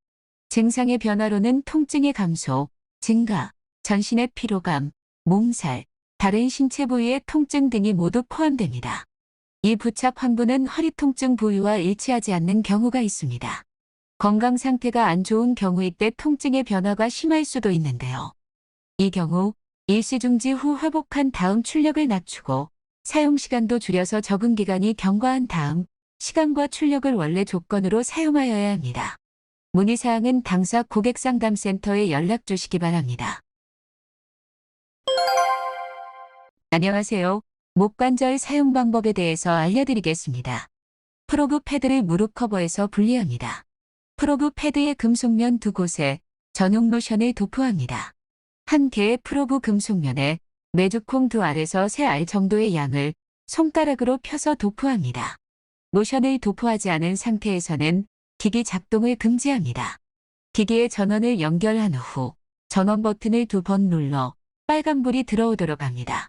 증상의 변화로는 통증의 감소, 증가, 전신의 피로감, 몸살, 다른 신체 부위의 통증 등이 모두 포함됩니다. 이 부착 환부는 허리 통증 부위와 일치하지 않는 경우가 있습니다. 건강 상태가 안 좋은 경우일 때 통증의 변화가 심할 수도 있는데요. 이 경우 일시 중지 후 회복한 다음 출력을 낮추고 사용 시간도 줄여서 적응 기간이 경과한 다음 시간과 출력을 원래 조건으로 사용하여야 합니다. 문의사항은 당사 고객상담센터에 연락 주시기 바랍니다. 안녕하세요. 목관절 사용 방법에 대해서 알려드리겠습니다. 프로브 패드를 무릎 커버에서 분리합니다. 프로브 패드의 금속면 두 곳에 전용 로션을 도포합니다. 한 개의 프로브 금속면에 메주콩 2알에서 3알 정도의 양을 손가락으로 펴서 도포합니다. 로션을 도포하지 않은 상태에서는 기기 작동을 금지합니다. 기기의 전원을 연결한 후 전원 버튼을 2번 눌러 빨간불이 들어오도록 합니다.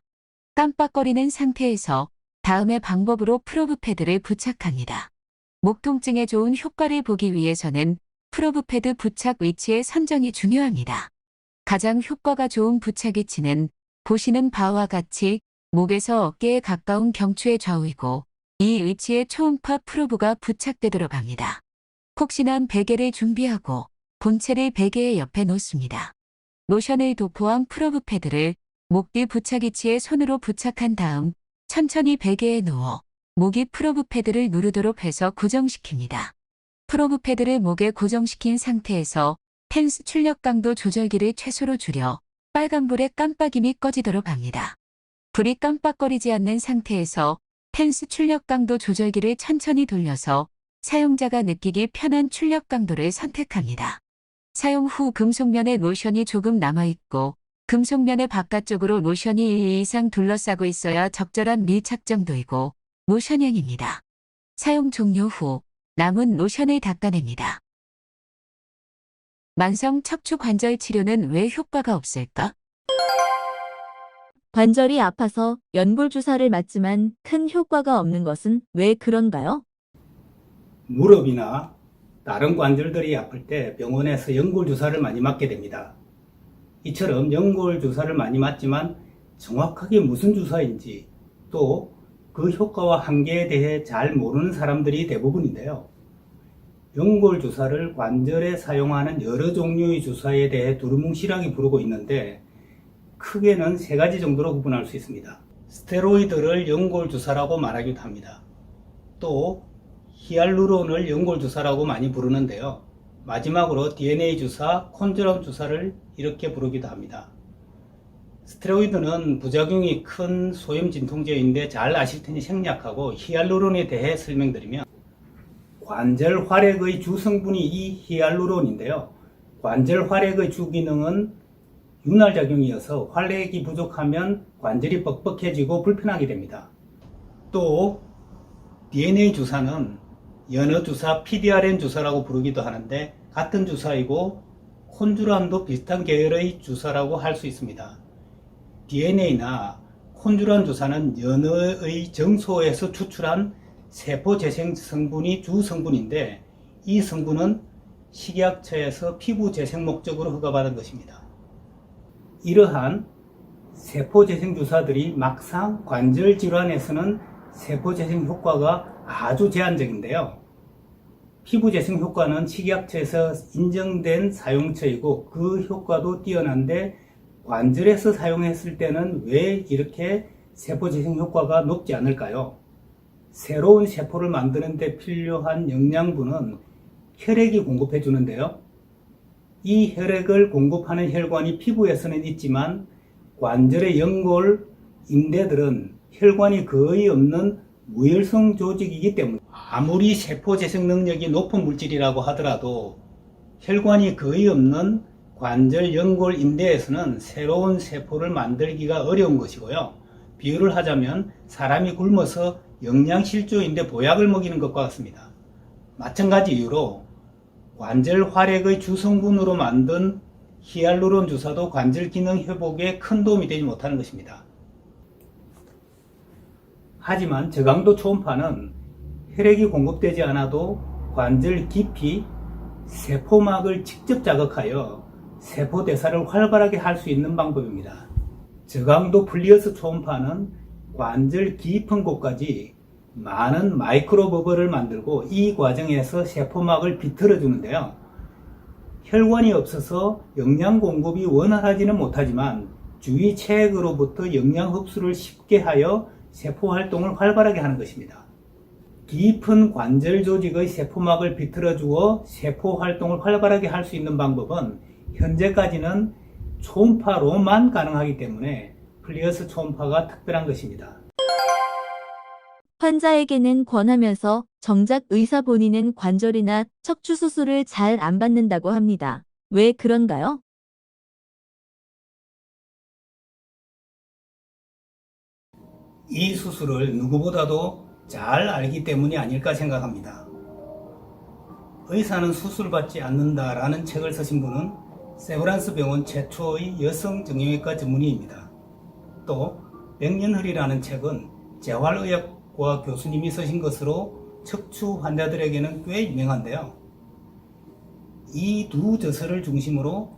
깜빡거리는 상태에서 다음의 방법으로 프로브 패드를 부착합니다. 목 통증에 좋은 효과를 보기 위해서는 프로브 패드 부착 위치의 선정이 중요합니다. 가장 효과가 좋은 부착 위치는 보시는 바와 같이 목에서 어깨에 가까운 경추의 좌우이고 이 위치에 초음파 프로브가 부착되도록 합니다. 폭신한 베개를 준비하고 본체를 베개의 옆에 놓습니다. 로션을 도포한 프로브 패드를 목 뒤 부착 위치에 손으로 부착한 다음 천천히 베개에 누워 목이 프로브 패드를 누르도록 해서 고정시킵니다. 프로브 패드를 목에 고정시킨 상태에서 텐스 출력 강도 조절기를 최소로 줄여 빨간불의 깜빡임이 꺼지도록 합니다. 불이 깜빡거리지 않는 상태에서 텐스 출력 강도 조절기를 천천히 돌려서 사용자가 느끼기 편한 출력 강도를 선택합니다. 사용 후 금속면에 로션이 조금 남아있고 금속면의 바깥쪽으로 로션이 1 이상 둘러싸고 있어야 적절한 밀착 정도이고 로션형입니다. 사용 종료 후 남은 로션을 닦아냅니다. 만성 척추 관절 치료는 왜 효과가 없을까? 관절이 아파서 연골 주사를 맞지만 큰 효과가 없는 것은 왜 그런가요? 무릎이나 다른 관절들이 아플 때 병원에서 연골 주사를 많이 맞게 됩니다. 이처럼 연골 주사를 많이 맞지만 정확하게 무슨 주사인지 또 그 효과와 한계에 대해 잘 모르는 사람들이 대부분인데요. 연골 주사를 관절에 사용하는 여러 종류의 주사에 대해 두루뭉실하게 부르고 있는데 크게는 3가지 정도로 구분할 수 있습니다. 스테로이드를 연골 주사라고 말하기도 합니다. 또 히알루론을 연골 주사라고 많이 부르는데요. 마지막으로 DNA 주사, 콘드롬 주사를 이렇게 부르기도 합니다. 스테로이드는 부작용이 큰 소염 진통제인데 잘 아실 테니 생략하고 히알루론에 대해 설명드리면 관절 활액의 주 성분이 이 히알루론인데요. 관절 활액의 주 기능은 윤활작용이어서 활액이 부족하면 관절이 뻑뻑해지고 불편하게 됩니다. 또 DNA 주사는 연어 주사, PDRN 주사라고 부르기도 하는데 같은 주사이고 콘주란도 비슷한 계열의 주사라고 할 수 있습니다. DNA나 콘주란 주사는 연어의 정소에서 추출한 세포 재생 성분이 주 성분인데 이 성분은 식약처에서 피부 재생 목적으로 허가받은 것입니다. 이러한 세포 재생 주사들이 막상 관절 질환에서는 세포 재생 효과가 아주 제한적인데요. 피부 재생 효과는 식약처에서 인정된 사용처이고 그 효과도 뛰어난데 관절에서 사용했을 때는 왜 이렇게 세포 재생 효과가 높지 않을까요? 새로운 세포를 만드는 데 필요한 영양분은 혈액이 공급해 주는데요. 이 혈액을 공급하는 혈관이 피부에서는 있지만 관절의 연골, 인대들은 혈관이 거의 없는 무혈성 조직이기 때문에 아무리 세포 재생 능력이 높은 물질이라고 하더라도 혈관이 거의 없는 관절, 연골, 인대에서는 새로운 세포를 만들기가 어려운 것이고요. 비유를 하자면 사람이 굶어서 영양실조인데 보약을 먹이는 것과 같습니다. 마찬가지 이유로 관절 활액의 주성분으로 만든 히알루론 주사도 관절 기능 회복에 큰 도움이 되지 못하는 것입니다. 하지만 저강도 초음파는 혈액이 공급되지 않아도 관절 깊이 세포막을 직접 자극하여 세포 대사를 활발하게 할 수 있는 방법입니다. 저강도 플리어스 초음파는 관절 깊은 곳까지 많은 마이크로 버블을 만들고 이 과정에서 세포막을 비틀어 주는데요. 혈관이 없어서 영양 공급이 원활하지는 못하지만 주위 체액으로부터 영양 흡수를 쉽게 하여 세포 활동을 활발하게 하는 것입니다. 깊은 관절 조직의 세포막을 비틀어 주어 세포 활동을 활발하게 할 수 있는 방법은 현재까지는 초음파로만 가능하기 때문에 플리어스 초음파가 특별한 것입니다. 환자에게는 권하면서 정작 의사 본인은 관절이나 척추 수술을 잘 안 받는다고 합니다. 왜 그런가요? 이 수술을 누구보다도 잘 알기 때문이 아닐까 생각합니다. 의사는 수술받지 않는다라는 책을 쓰신 분은 세브란스 병원 최초의 여성 정형외과 전문의입니다. 또 백년흐리라는 책은 재활의학과 교수님이 쓰신 것으로 척추 환자들에게는 꽤 유명한데요. 이 두 저서를 중심으로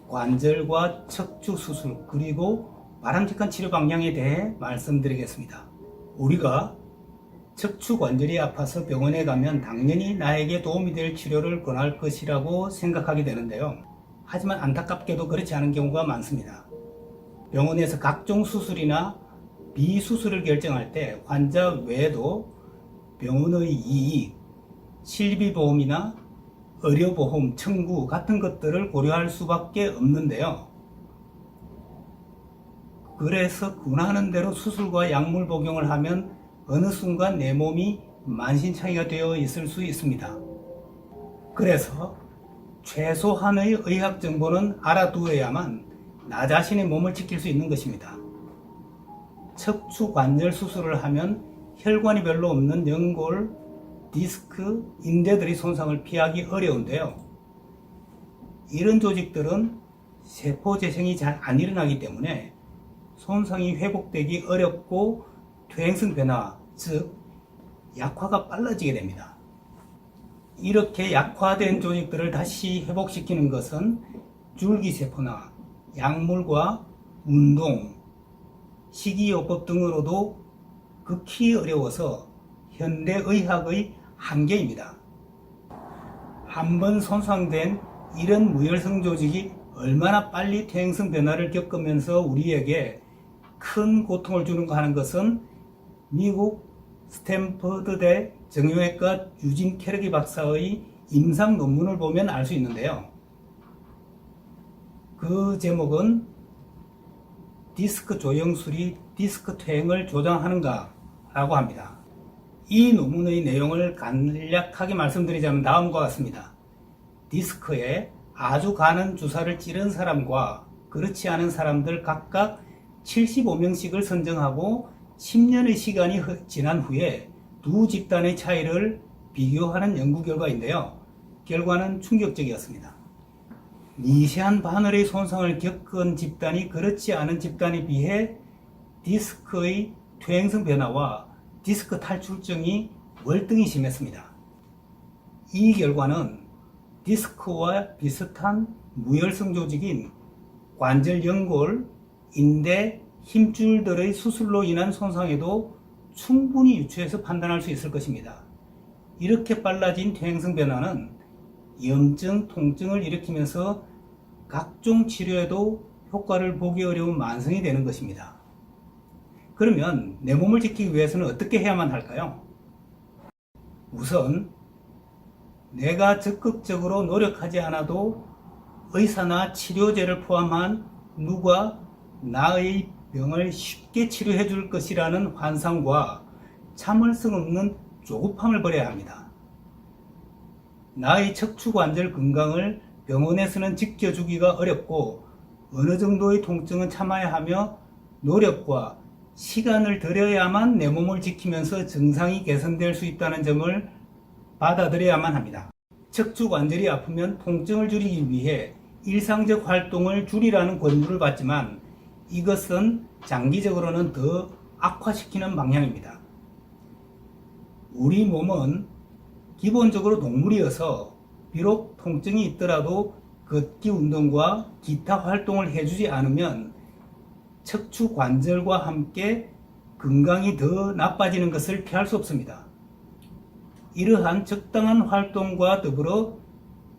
관절과 척추 수술 그리고 바람직한 치료 방향에 대해 말씀드리겠습니다. 우리가 척추 관절이 아파서 병원에 가면 당연히 나에게 도움이 될 치료를 권할 것이라고 생각하게 되는데요. 하지만 안타깝게도 그렇지 않은 경우가 많습니다. 병원에서 각종 수술이나 비수술을 결정할 때 환자 외에도 병원의 이익, 실비보험이나 의료보험 청구 같은 것들을 고려할 수밖에 없는데요. 그래서 권하는 대로 수술과 약물 복용을 하면 어느 순간 내 몸이 만신창이가 되어 있을 수 있습니다. 그래서 최소한의 의학 정보는 알아두어야만 나 자신의 몸을 지킬 수 있는 것입니다. 척추 관절 수술을 하면 혈관이 별로 없는 연골, 디스크, 인대들이 손상을 피하기 어려운데요. 이런 조직들은 세포 재생이 잘 안 일어나기 때문에 손상이 회복되기 어렵고 퇴행성 변화, 즉 약화가 빨라지게 됩니다. 이렇게 약화된 조직들을 다시 회복시키는 것은 줄기세포나 약물과 운동, 식이요법 등으로도 극히 어려워서 현대의학의 한계입니다. 한번 손상된 이런 무혈성 조직이 얼마나 빨리 퇴행성 변화를 겪으면서 우리에게 큰 고통을 주는가 하는 것은 미국 스탠퍼드대 정형외과 유진 캐러기 박사의 임상 논문을 보면 알 수 있는데요. 그 제목은 디스크 조영술이 디스크 퇴행을 조장하는가 라고 합니다. 이 논문의 내용을 간략하게 말씀드리자면 다음과 같습니다. 디스크에 아주 가는 주사를 찌른 사람과 그렇지 않은 사람들 각각 75명씩을 선정하고 10년의 시간이 지난 후에 두 집단의 차이를 비교하는 연구 결과인데요. 결과는 충격적이었습니다. 미세한 바늘의 손상을 겪은 집단이 그렇지 않은 집단에 비해 디스크의 퇴행성 변화와 디스크 탈출증이 월등히 심했습니다. 이 결과는 디스크와 비슷한 무혈성 조직인 관절 연골, 인대, 힘줄들의 수술로 인한 손상에도 충분히 유추해서 판단할 수 있을 것입니다. 이렇게 빨라진 퇴행성 변화는 염증, 통증을 일으키면서 각종 치료에도 효과를 보기 어려운 만성이 되는 것입니다. 그러면 내 몸을 지키기 위해서는 어떻게 해야만 할까요? 우선 내가 적극적으로 노력하지 않아도 의사나 치료제를 포함한 누가 나의 병을 쉽게 치료해 줄 것이라는 환상과 참을성 없는 조급함을 버려야 합니다. 나의 척추관절 건강을 병원에서는 지켜주기가 어렵고 어느 정도의 통증은 참아야 하며 노력과 시간을 들여야만 내 몸을 지키면서 증상이 개선될 수 있다는 점을 받아들여야만 합니다. 척추 관절이 아프면 통증을 줄이기 위해 일상적 활동을 줄이라는 권유를 받지만 이것은 장기적으로는 더 악화시키는 방향입니다. 우리 몸은 기본적으로 동물이어서 비록 통증이 있더라도 걷기 운동과 기타 활동을 해주지 않으면 척추 관절과 함께 건강이 더 나빠지는 것을 피할 수 없습니다. 이러한 적당한 활동과 더불어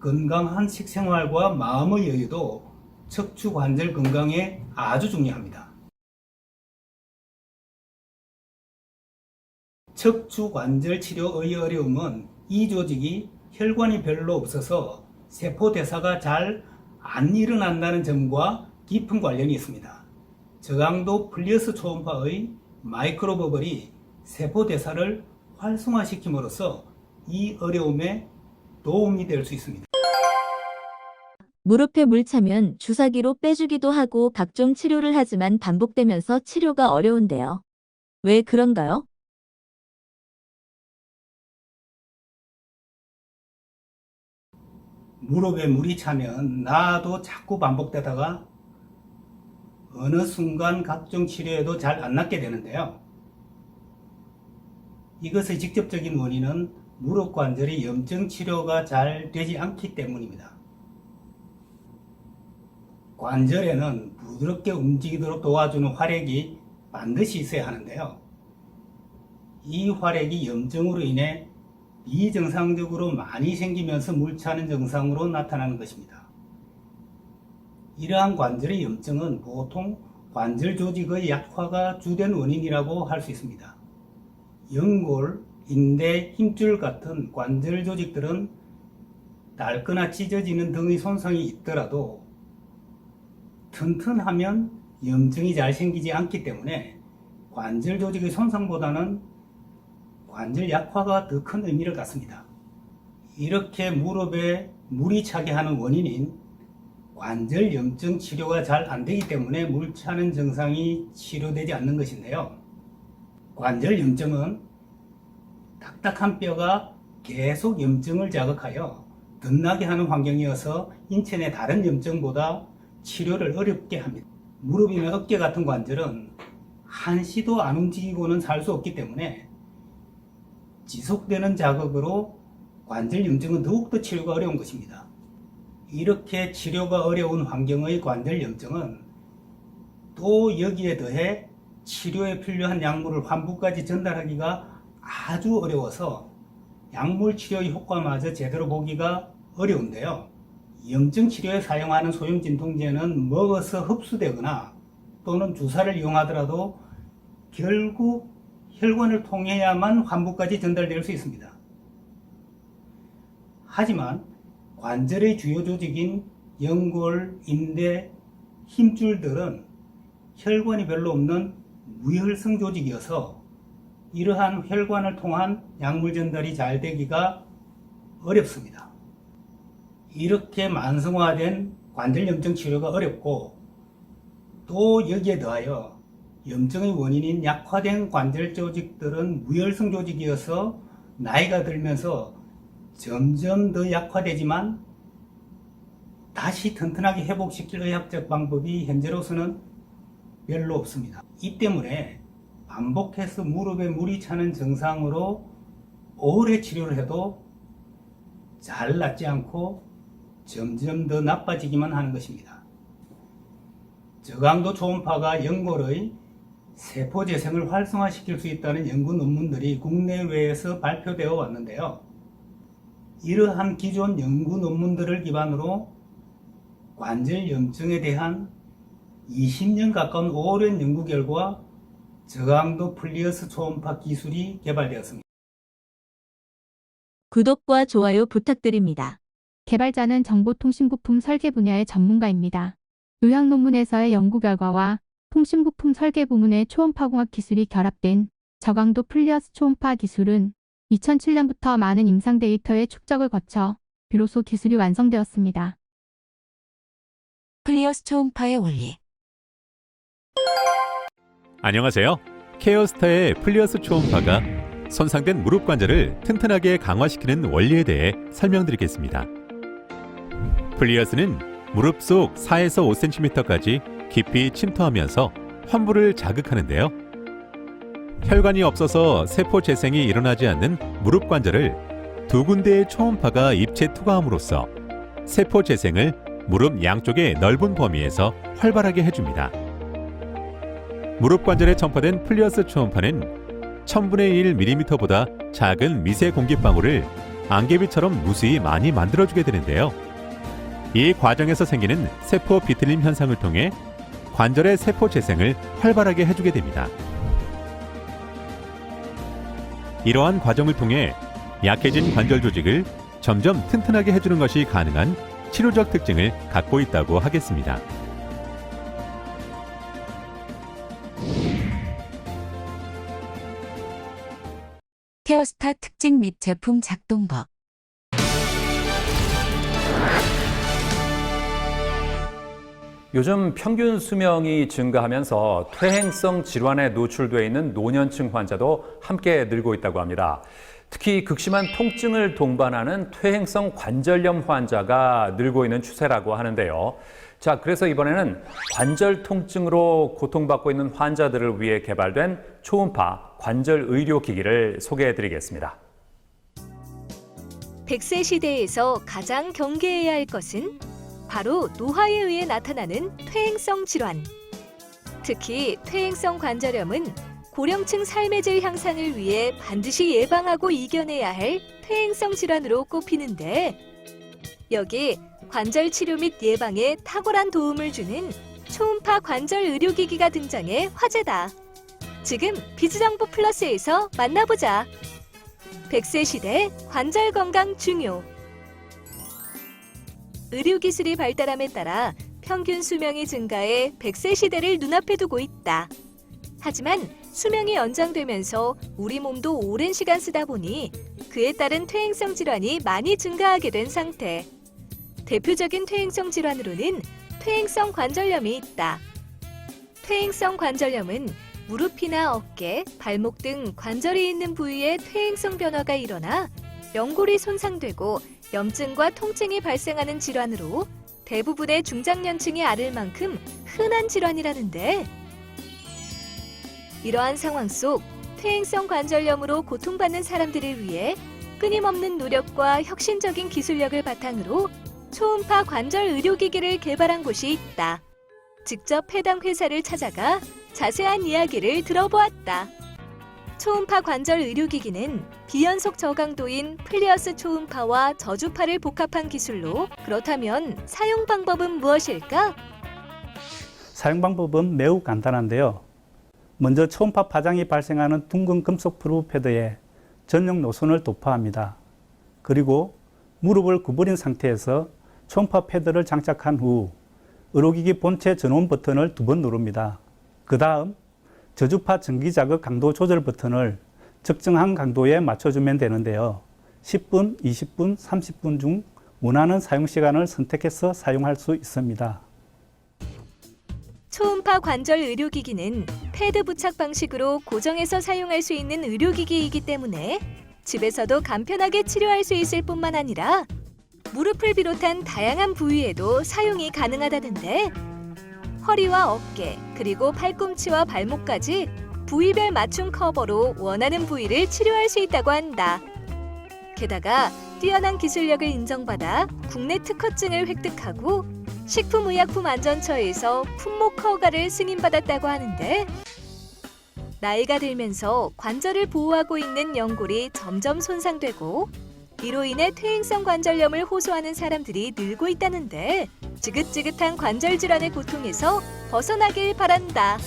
건강한 식생활과 마음의 여유도 척추 관절 건강에 아주 중요합니다. 척추 관절 치료의 어려움은 이 조직이 혈관이 별로 없어서 세포 대사가 잘 안 일어난다는 점과 깊은 관련이 있습니다. 저강도 플리어스 초음파의 마이크로버블이 세포 대사를 활성화시킴으로써 이 어려움에 도움이 될 수 있습니다. 무릎에 물 차면 주사기로 빼주기도 하고 각종 치료를 하지만 반복되면서 치료가 어려운데요. 왜 그런가요? 무릎에 물이 차면 나도 자꾸 반복되다가 어느 순간 각종 치료에도 잘 안 낫게 되는데요. 이것의 직접적인 원인은 무릎 관절의 염증 치료가 잘 되지 않기 때문입니다. 관절에는 부드럽게 움직이도록 도와주는 활액이 반드시 있어야 하는데요. 이 활액이 염증으로 인해 비정상적으로 많이 생기면서 물차는 증상으로 나타나는 것입니다. 이러한 관절의 염증은 보통 관절 조직의 약화가 주된 원인이라고 할 수 있습니다. 연골, 인대, 힘줄 같은 관절 조직들은 닳거나 찢어지는 등의 손상이 있더라도 튼튼하면 염증이 잘 생기지 않기 때문에 관절 조직의 손상보다는 관절 약화가 더 큰 의미를 갖습니다. 이렇게 무릎에 물이 차게 하는 원인인 관절 염증 치료가 잘 안되기 때문에 물 차는 증상이 치료되지 않는 것인데요. 관절 염증은 딱딱한 뼈가 계속 염증을 자극하여 덧나게 하는 환경이어서 인체 내 다른 염증보다 치료를 어렵게 합니다. 무릎이나 어깨 같은 관절은 한시도 안 움직이고는 살 수 없기 때문에 지속되는 자극으로 관절 염증은 더욱더 치료가 어려운 것입니다. 이렇게 치료가 어려운 환경의 관절 염증은 또 여기에 더해 치료에 필요한 약물을 환부까지 전달하기가 아주 어려워서 약물 치료의 효과마저 제대로 보기가 어려운데요. 염증 치료에 사용하는 소형 진통제는 먹어서 흡수되거나 또는 주사를 이용하더라도 결국 혈관을 통해야만 환부까지 전달될 수 있습니다. 하지만 관절의 주요 조직인 연골, 인대, 힘줄들은 혈관이 별로 없는 무혈성 조직이어서 이러한 혈관을 통한 약물 전달이 잘 되기가 어렵습니다. 이렇게 만성화된 관절 염증 치료가 어렵고 또 여기에 더하여 염증의 원인인 약화된 관절 조직들은 무혈성 조직이어서 나이가 들면서 점점 더 약화되지만 다시 튼튼하게 회복시킬 의학적 방법이 현재로서는 별로 없습니다. 이 때문에 반복해서 무릎에 물이 차는 증상으로 오래 치료를 해도 잘 낫지 않고 점점 더 나빠지기만 하는 것입니다. 저강도 초음파가 연골의 세포 재생을 활성화시킬 수 있다는 연구 논문들이 국내외에서 발표되어 왔는데요. 이러한 기존 연구 논문들을 기반으로 관절 염증에 대한 20년 가까운 오랜 연구 결과 저강도 플리어스 초음파 기술이 개발되었습니다. 구독과 좋아요 부탁드립니다. 개발자는 정보통신부품 설계 분야의 전문가입니다. 의학 논문에서의 연구 결과와 통신부품 설계 부문의 초음파공학 기술이 결합된 저강도 플리어스 초음파 기술은 2007년부터 많은 임상 데이터의 축적을 거쳐 비로소 기술이 완성되었습니다. 플리어스 초음파의 원리. 안녕하세요. 케어스타의 플리어스 초음파가 손상된 무릎 관절을 튼튼하게 강화시키는 원리에 대해 설명드리겠습니다. 플리어스는 무릎 속 4에서 5cm까지 깊이 침투하면서 환부를 자극하는데요. 혈관이 없어서 세포 재생이 일어나지 않는 무릎 관절을 두 군데의 초음파가 입체 투과함으로써 세포 재생을 무릎 양쪽의 넓은 범위에서 활발하게 해줍니다. 무릎 관절에 첨파된 플리어스 초음파는 1000분의 1mm보다 작은 미세 공기방울을 안개비처럼 무수히 많이 만들어주게 되는데요. 이 과정에서 생기는 세포 비틀림 현상을 통해 관절의 세포 재생을 활발하게 해주게 됩니다. 이러한 과정을 통해 약해진 관절 조직을 점점 튼튼하게 해주는 것이 가능한 치료적 특징을 갖고 있다고 하겠습니다. 케어스타 특징 및 제품 작동법. 요즘 평균 수명이 증가하면서 퇴행성 질환에 노출되어 있는 노년층 환자도 함께 늘고 있다고 합니다. 특히 극심한 통증을 동반하는 퇴행성 관절염 환자가 늘고 있는 추세라고 하는데요. 자, 그래서 이번에는 관절 통증으로 고통받고 있는 환자들을 위해 개발된 초음파 관절 의료기기를 소개해드리겠습니다. 100세 시대에서 가장 경계해야 할 것은 바로 노화에 의해 나타나는 퇴행성 질환. 특히 퇴행성 관절염은 고령층 삶의 질 향상을 위해 반드시 예방하고 이겨내야 할 퇴행성 질환으로 꼽히는데, 여기 관절 치료 및 예방에 탁월한 도움을 주는 초음파 관절 의료기기가 등장해 화제다. 지금 비즈정보 플러스에서 만나보자. 100세 시대 관절 건강 중요. 의료기술이 발달함에 따라 평균 수명이 증가해 100세 시대를 눈앞에 두고 있다. 하지만 수명이 연장되면서 우리 몸도 오랜 시간 쓰다 보니 그에 따른 퇴행성 질환이 많이 증가하게 된 상태. 대표적인 퇴행성 질환으로는 퇴행성 관절염이 있다. 퇴행성 관절염은 무릎이나 어깨, 발목 등 관절이 있는 부위에 퇴행성 변화가 일어나 연골이 손상되고 염증과 통증이 발생하는 질환으로 대부분의 중장년층이 앓을 만큼 흔한 질환이라는데, 이러한 상황 속 퇴행성 관절염으로 고통받는 사람들을 위해 끊임없는 노력과 혁신적인 기술력을 바탕으로 초음파 관절 의료기기를 개발한 곳이 있다. 직접 해당 회사를 찾아가 자세한 이야기를 들어보았다. 초음파 관절 의료기기는 비연속 저강도인 플리어스 초음파와 저주파를 복합한 기술로, 그렇다면 사용 방법은 무엇일까? 사용 방법은 매우 간단한데요. 먼저 초음파 파장이 발생하는 둥근 금속 프로브 패드에 전용 노선을 도포합니다. 그리고 무릎을 구부린 상태에서 초음파 패드를 장착한 후 의료기기 본체 전원 버튼을 2번 누릅니다. 그 다음 저주파 전기 자극 강도 조절 버튼을 적정한 강도에 맞춰주면 되는데요. 10분, 20분, 30분 중 원하는 사용 시간을 선택해서 사용할 수 있습니다. 초음파 관절 의료기기는 패드 부착 방식으로 고정해서 사용할 수 있는 의료기기이기 때문에 집에서도 간편하게 치료할 수 있을 뿐만 아니라 무릎을 비롯한 다양한 부위에도 사용이 가능하다는데, 허리와 어깨, 그리고 팔꿈치와 발목까지 부위별 맞춤 커버로 원하는 부위를 치료할 수 있다고 한다. 게다가 뛰어난 기술력을 인정받아 국내 특허증을 획득하고 식품의약품안전처에서 품목 허가를 승인받았다고 하는데, 나이가 들면서 관절을 보호하고 있는 연골이 점점 손상되고 이로 인해 퇴행성 관절염을 호소하는 사람들이 늘고 있다는데, 지긋지긋한 관절 질환의 고통에서 벗어나길 바란다.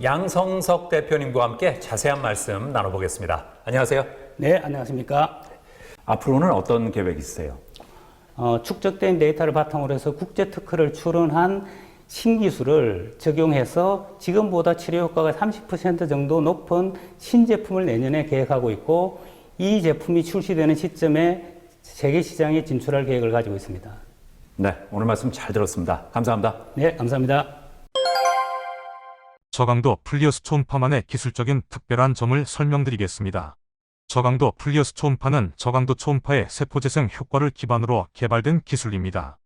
양성석 대표님과 함께 자세한 말씀 나눠보겠습니다. 안녕하세요. 네, 안녕하십니까. 앞으로는 어떤 계획 있으세요? 축적된 데이터를 바탕으로 해서 국제 특허를 출원한 신기술을 적용해서 지금보다 치료 효과가 30% 정도 높은 신제품을 내년에 계획하고 있고, 이 제품이 출시되는 시점에 세계 시장에 진출할 계획을 가지고 있습니다. 네, 오늘 말씀 잘 들었습니다. 감사합니다. 네, 감사합니다. 저강도 플리어스 초음파만의 기술적인 특별한 점을 설명드리겠습니다. 저강도 플리어스 초음파는 저강도 초음파의 세포재생 효과를 기반으로 개발된 기술입니다.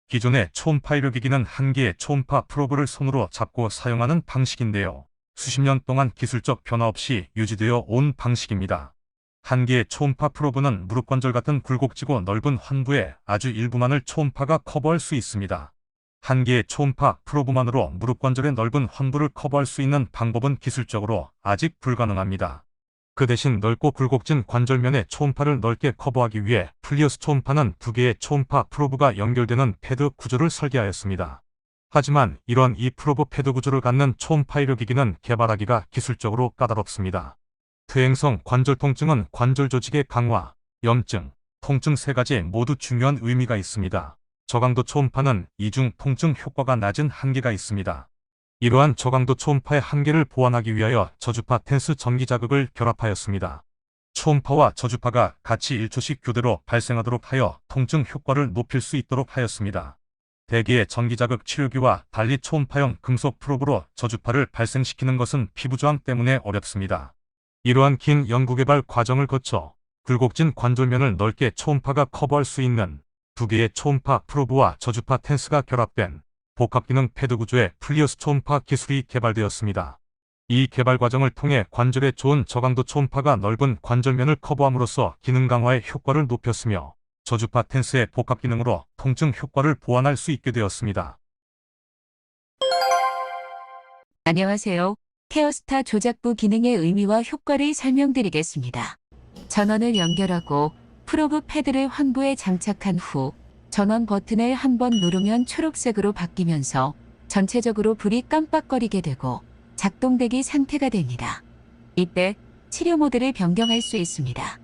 기존의 초음파 의료기기는 한 개의 초음파 프로브를 손으로 잡고 사용하는 방식인데요. 수십 년 동안 기술적 변화 없이 유지되어 온 방식입니다. 한 개의 초음파 프로브는 무릎관절 같은 굴곡지고 넓은 환부의 아주 일부만을 초음파가 커버할 수 있습니다. 한 개의 초음파 프로브만으로 무릎관절의 넓은 환부를 커버할 수 있는 방법은 기술적으로 아직 불가능합니다. 그 대신 넓고 굴곡진 관절면의 초음파를 넓게 커버하기 위해 플리어스 초음파는 두 개의 초음파 프로브가 연결되는 패드 구조를 설계하였습니다. 하지만 이런 이 프로브 패드 구조를 갖는 초음파 의료기기는 개발하기가 기술적으로 까다롭습니다. 퇴행성 관절 통증은 관절 조직의 강화, 염증, 통증 세 가지 모두 중요한 의미가 있습니다. 저강도 초음파는 이중 통증 효과가 낮은 한계가 있습니다. 이러한 저강도 초음파의 한계를 보완하기 위하여 저주파 텐스 전기 자극을 결합하였습니다. 초음파와 저주파가 같이 1초씩 교대로 발생하도록 하여 통증 효과를 높일 수 있도록 하였습니다. 대개의 전기자극 치료기와 달리 초음파형 금속 프로브로 저주파를 발생시키는 것은 피부 저항 때문에 어렵습니다. 이러한 긴 연구개발 과정을 거쳐 굴곡진 관절면을 넓게 초음파가 커버할 수 있는 두 개의 초음파 프로브와 저주파 텐스가 결합된 복합기능 패드 구조의 플리어스 초음파 기술이 개발되었습니다. 이 개발 과정을 통해 관절에 좋은 저강도 초음파가 넓은 관절면을 커버함으로써 기능 강화의 효과를 높였으며 저주파 텐스의 복합 기능으로 통증 효과를 보완할 수 있게 되었습니다. 안녕하세요. 케어스타 조작부 기능의 의미와 효과를 설명드리겠습니다. 전원을 연결하고 프로브 패드를 환부에 장착한 후 전원 버튼을 한번 누르면 초록색으로 바뀌면서 전체적으로 불이 깜빡거리게 되고 작동대기 상태가 됩니다. 이때 치료 모드를 변경할 수 있습니다.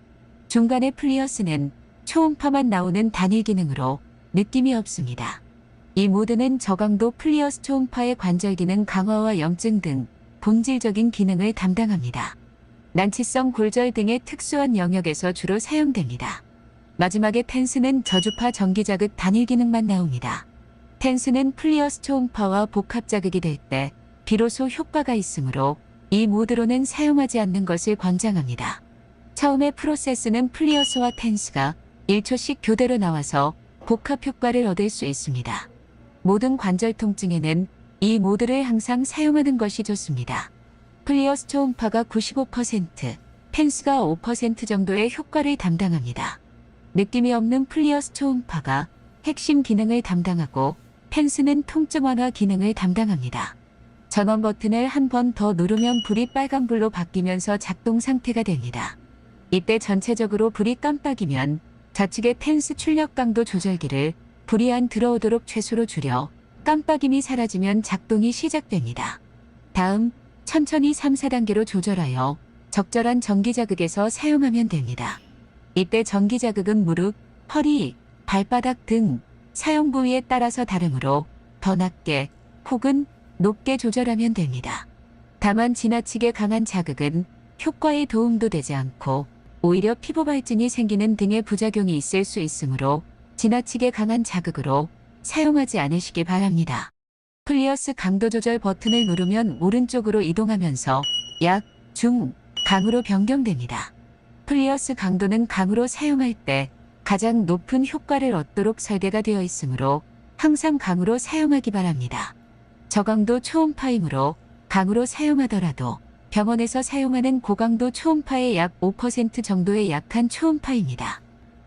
중간의 플리어스는 초음파만 나오는 단일 기능으로 느낌이 없습니다. 이 모드는 저강도 플리어스 초음파의 관절 기능 강화와 염증 등 본질적인 기능을 담당합니다. 난치성 골절 등의 특수한 영역에서 주로 사용됩니다. 마지막에 텐스는 저주파 전기자극 단일 기능만 나옵니다. 텐스는 플리어스 초음파와 복합 자극이 될 때 비로소 효과가 있으므로 이 모드로는 사용하지 않는 것을 권장합니다. 처음에 프로세스는 플리어스와 텐스가 1초씩 교대로 나와서 복합 효과를 얻을 수 있습니다. 모든 관절 통증에는 이 모드를 항상 사용하는 것이 좋습니다. 플리어스 초음파가 95%, 텐스가 5% 정도의 효과를 담당합니다. 느낌이 없는 플리어스 초음파가 핵심 기능을 담당하고 텐스는 통증 완화 기능을 담당합니다. 전원 버튼을 한 번 더 누르면 불이 빨간불로 바뀌면서 작동 상태가 됩니다. 이때 전체적으로 불이 깜빡이면 좌측의 텐스 출력 강도 조절기를 불이 안 들어오도록 최소로 줄여 깜빡임이 사라지면 작동이 시작됩니다. 다음 천천히 3, 4단계로 조절하여 적절한 전기자극에서 사용하면 됩니다. 이때 전기자극은 무릎, 허리, 발바닥 등 사용 부위에 따라서 다르므로 더 낮게 혹은 높게 조절하면 됩니다. 다만 지나치게 강한 자극은 효과에 도움도 되지 않고 오히려 피부 발진이 생기는 등의 부작용이 있을 수 있으므로 지나치게 강한 자극으로 사용하지 않으시기 바랍니다. 플리어스 강도 조절 버튼을 누르면 오른쪽으로 이동하면서 약, 중, 강으로 변경됩니다. 플리어스 강도는 강으로 사용할 때 가장 높은 효과를 얻도록 설계가 되어 있으므로 항상 강으로 사용하기 바랍니다. 저강도 초음파이므로 강으로 사용하더라도 병원에서 사용하는 고강도 초음파의 약 5% 정도의 약한 초음파입니다.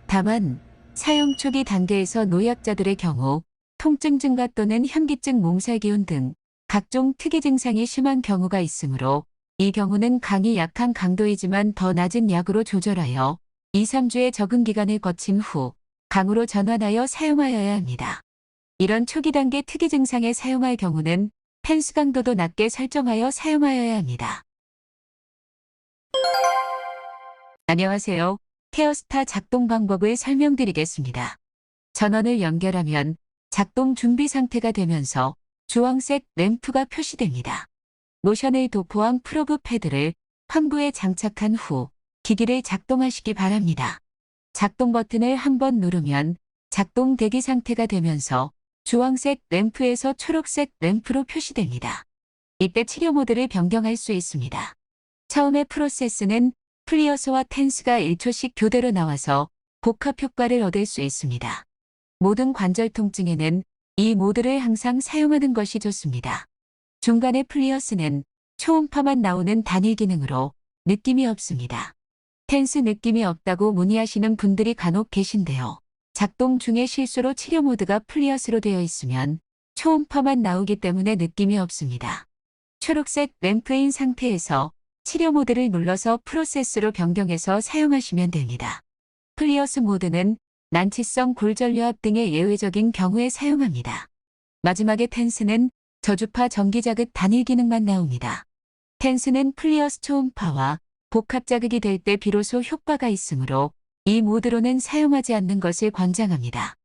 다만 사용 초기 단계에서 노약자들의 경우 통증 증가 또는 현기증, 몸살기운 등 각종 특이 증상이 심한 경우가 있으므로 이 경우는 강이 약한 강도이지만 더 낮은 약으로 조절하여 2, 3주의 적응 기간을 거친 후 강으로 전환하여 사용하여야 합니다. 이런 초기 단계 특이 증상에 사용할 경우는 텐스 강도도 낮게 설정하여 사용하여야 합니다. 안녕하세요. 케어스타 작동 방법을 설명드리겠습니다. 전원을 연결하면 작동 준비 상태가 되면서 주황색 램프가 표시됩니다. 모션을 도포한 프로브 패드를 환부에 장착한 후 기기를 작동하시기 바랍니다. 작동 버튼을 한 번 누르면 작동 대기 상태가 되면서 주황색 램프에서 초록색 램프로 표시됩니다. 이때 치료 모드를 변경할 수 있습니다. 처음에 프로세스는 플리어스와 텐스가 1초씩 교대로 나와서 복합 효과를 얻을 수 있습니다. 모든 관절 통증에는 이 모드를 항상 사용하는 것이 좋습니다. 중간에 플리어스는 초음파만 나오는 단일 기능으로 느낌이 없습니다. 텐스 느낌이 없다고 문의하시는 분들이 간혹 계신데요. 작동 중에 실수로 치료 모드가 플리어스로 되어 있으면 초음파만 나오기 때문에 느낌이 없습니다. 초록색 램프인 상태에서 치료 모드를 눌러서 프로세스로 변경해서 사용하시면 됩니다. 플리어스 모드는 난치성 골절류압 등의 예외적인 경우에 사용합니다. 마지막에 텐스는 저주파 전기자극 단일 기능만 나옵니다. 텐스는 플리어스 초음파와 복합 자극이 될 때 비로소 효과가 있으므로 이 모드로는 사용하지 않는 것을 권장합니다.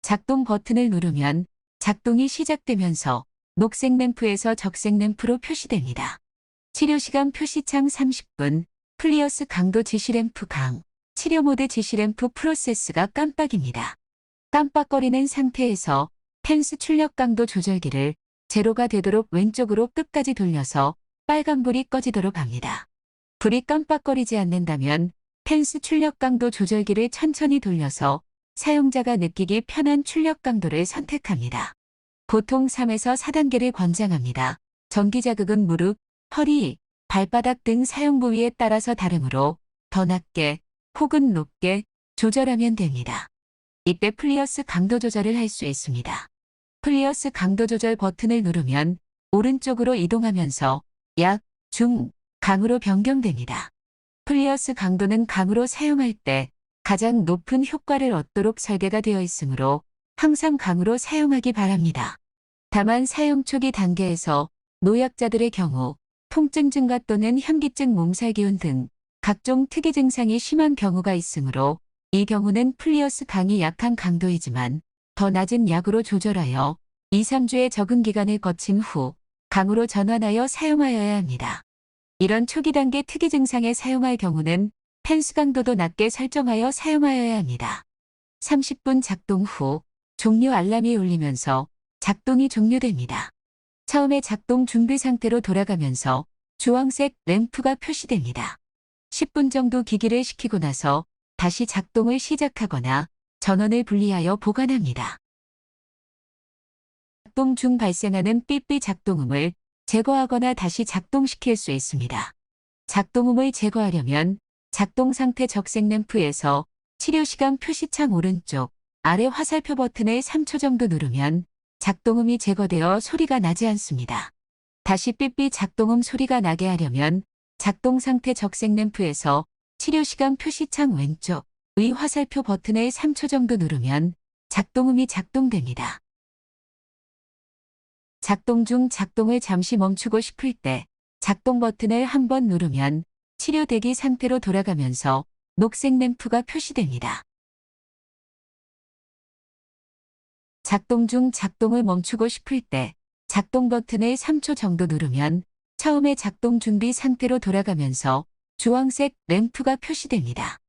작동 버튼을 누르면 작동이 시작되면서 녹색 램프에서 적색 램프로 표시됩니다. 치료시간 표시창 30분, 플리어스 강도 지시 램프 강, 치료 모드 지시 램프 프로세스가 깜빡입니다. 깜빡거리는 상태에서 텐스 출력 강도 조절기를 제로가 되도록 왼쪽으로 끝까지 돌려서 빨간불이 꺼지도록 합니다. 불이 깜빡거리지 않는다면 텐스 출력 강도 조절기를 천천히 돌려서 사용자가 느끼기 편한 출력 강도를 선택합니다. 보통 3에서 4단계를 권장합니다. 전기 자극은 무릎, 허리, 발바닥 등 사용 부위에 따라서 다르므로 더 낮게 혹은 높게 조절하면 됩니다. 이때 플리어스 강도 조절을 할 수 있습니다. 플리어스 강도 조절 버튼을 누르면 오른쪽으로 이동하면서 약, 중, 강으로 변경됩니다. 플리어스 강도는 강으로 사용할 때 가장 높은 효과를 얻도록 설계가 되어 있으므로 항상 강으로 사용하기 바랍니다. 다만 사용 초기 단계에서 노약자들의 경우 통증 증가 또는 현기증, 몸살 기운 등 각종 특이 증상이 심한 경우가 있으므로 이 경우는 플리어스 강이 약한 강도이지만 더 낮은 약으로 조절하여 2, 3주의 적응 기간을 거친 후 강으로 전환하여 사용하여야 합니다. 이런 초기 단계 특이 증상에 사용할 경우는 텐스 강도도 낮게 설정하여 사용하여야 합니다. 30분 작동 후 종료 알람이 울리면서 작동이 종료됩니다. 처음에 작동 준비 상태로 돌아가면서 주황색 램프가 표시됩니다. 10분 정도 기기를 식히고 나서 다시 작동을 시작하거나 전원을 분리하여 보관합니다. 작동 중 발생하는 삐삐 작동음을 제거하거나 다시 작동시킬 수 있습니다. 작동음을 제거하려면 작동 상태 적색 램프에서 치료시간 표시창 오른쪽 아래 화살표 버튼을 3초 정도 누르면 작동음이 제거되어 소리가 나지 않습니다. 다시 삐삐 작동음 소리가 나게 하려면 작동 상태 적색 램프에서 치료시간 표시창 왼쪽의 화살표 버튼을 3초 정도 누르면 작동음이 작동됩니다. 작동 중 작동을 잠시 멈추고 싶을 때 작동 버튼을 한번 누르면 치료 대기 상태로 돌아가면서 녹색 램프가 표시됩니다. 작동 중 작동을 멈추고 싶을 때 작동 버튼을 3초 정도 누르면 처음에 작동 준비 상태로 돌아가면서 주황색 램프가 표시됩니다.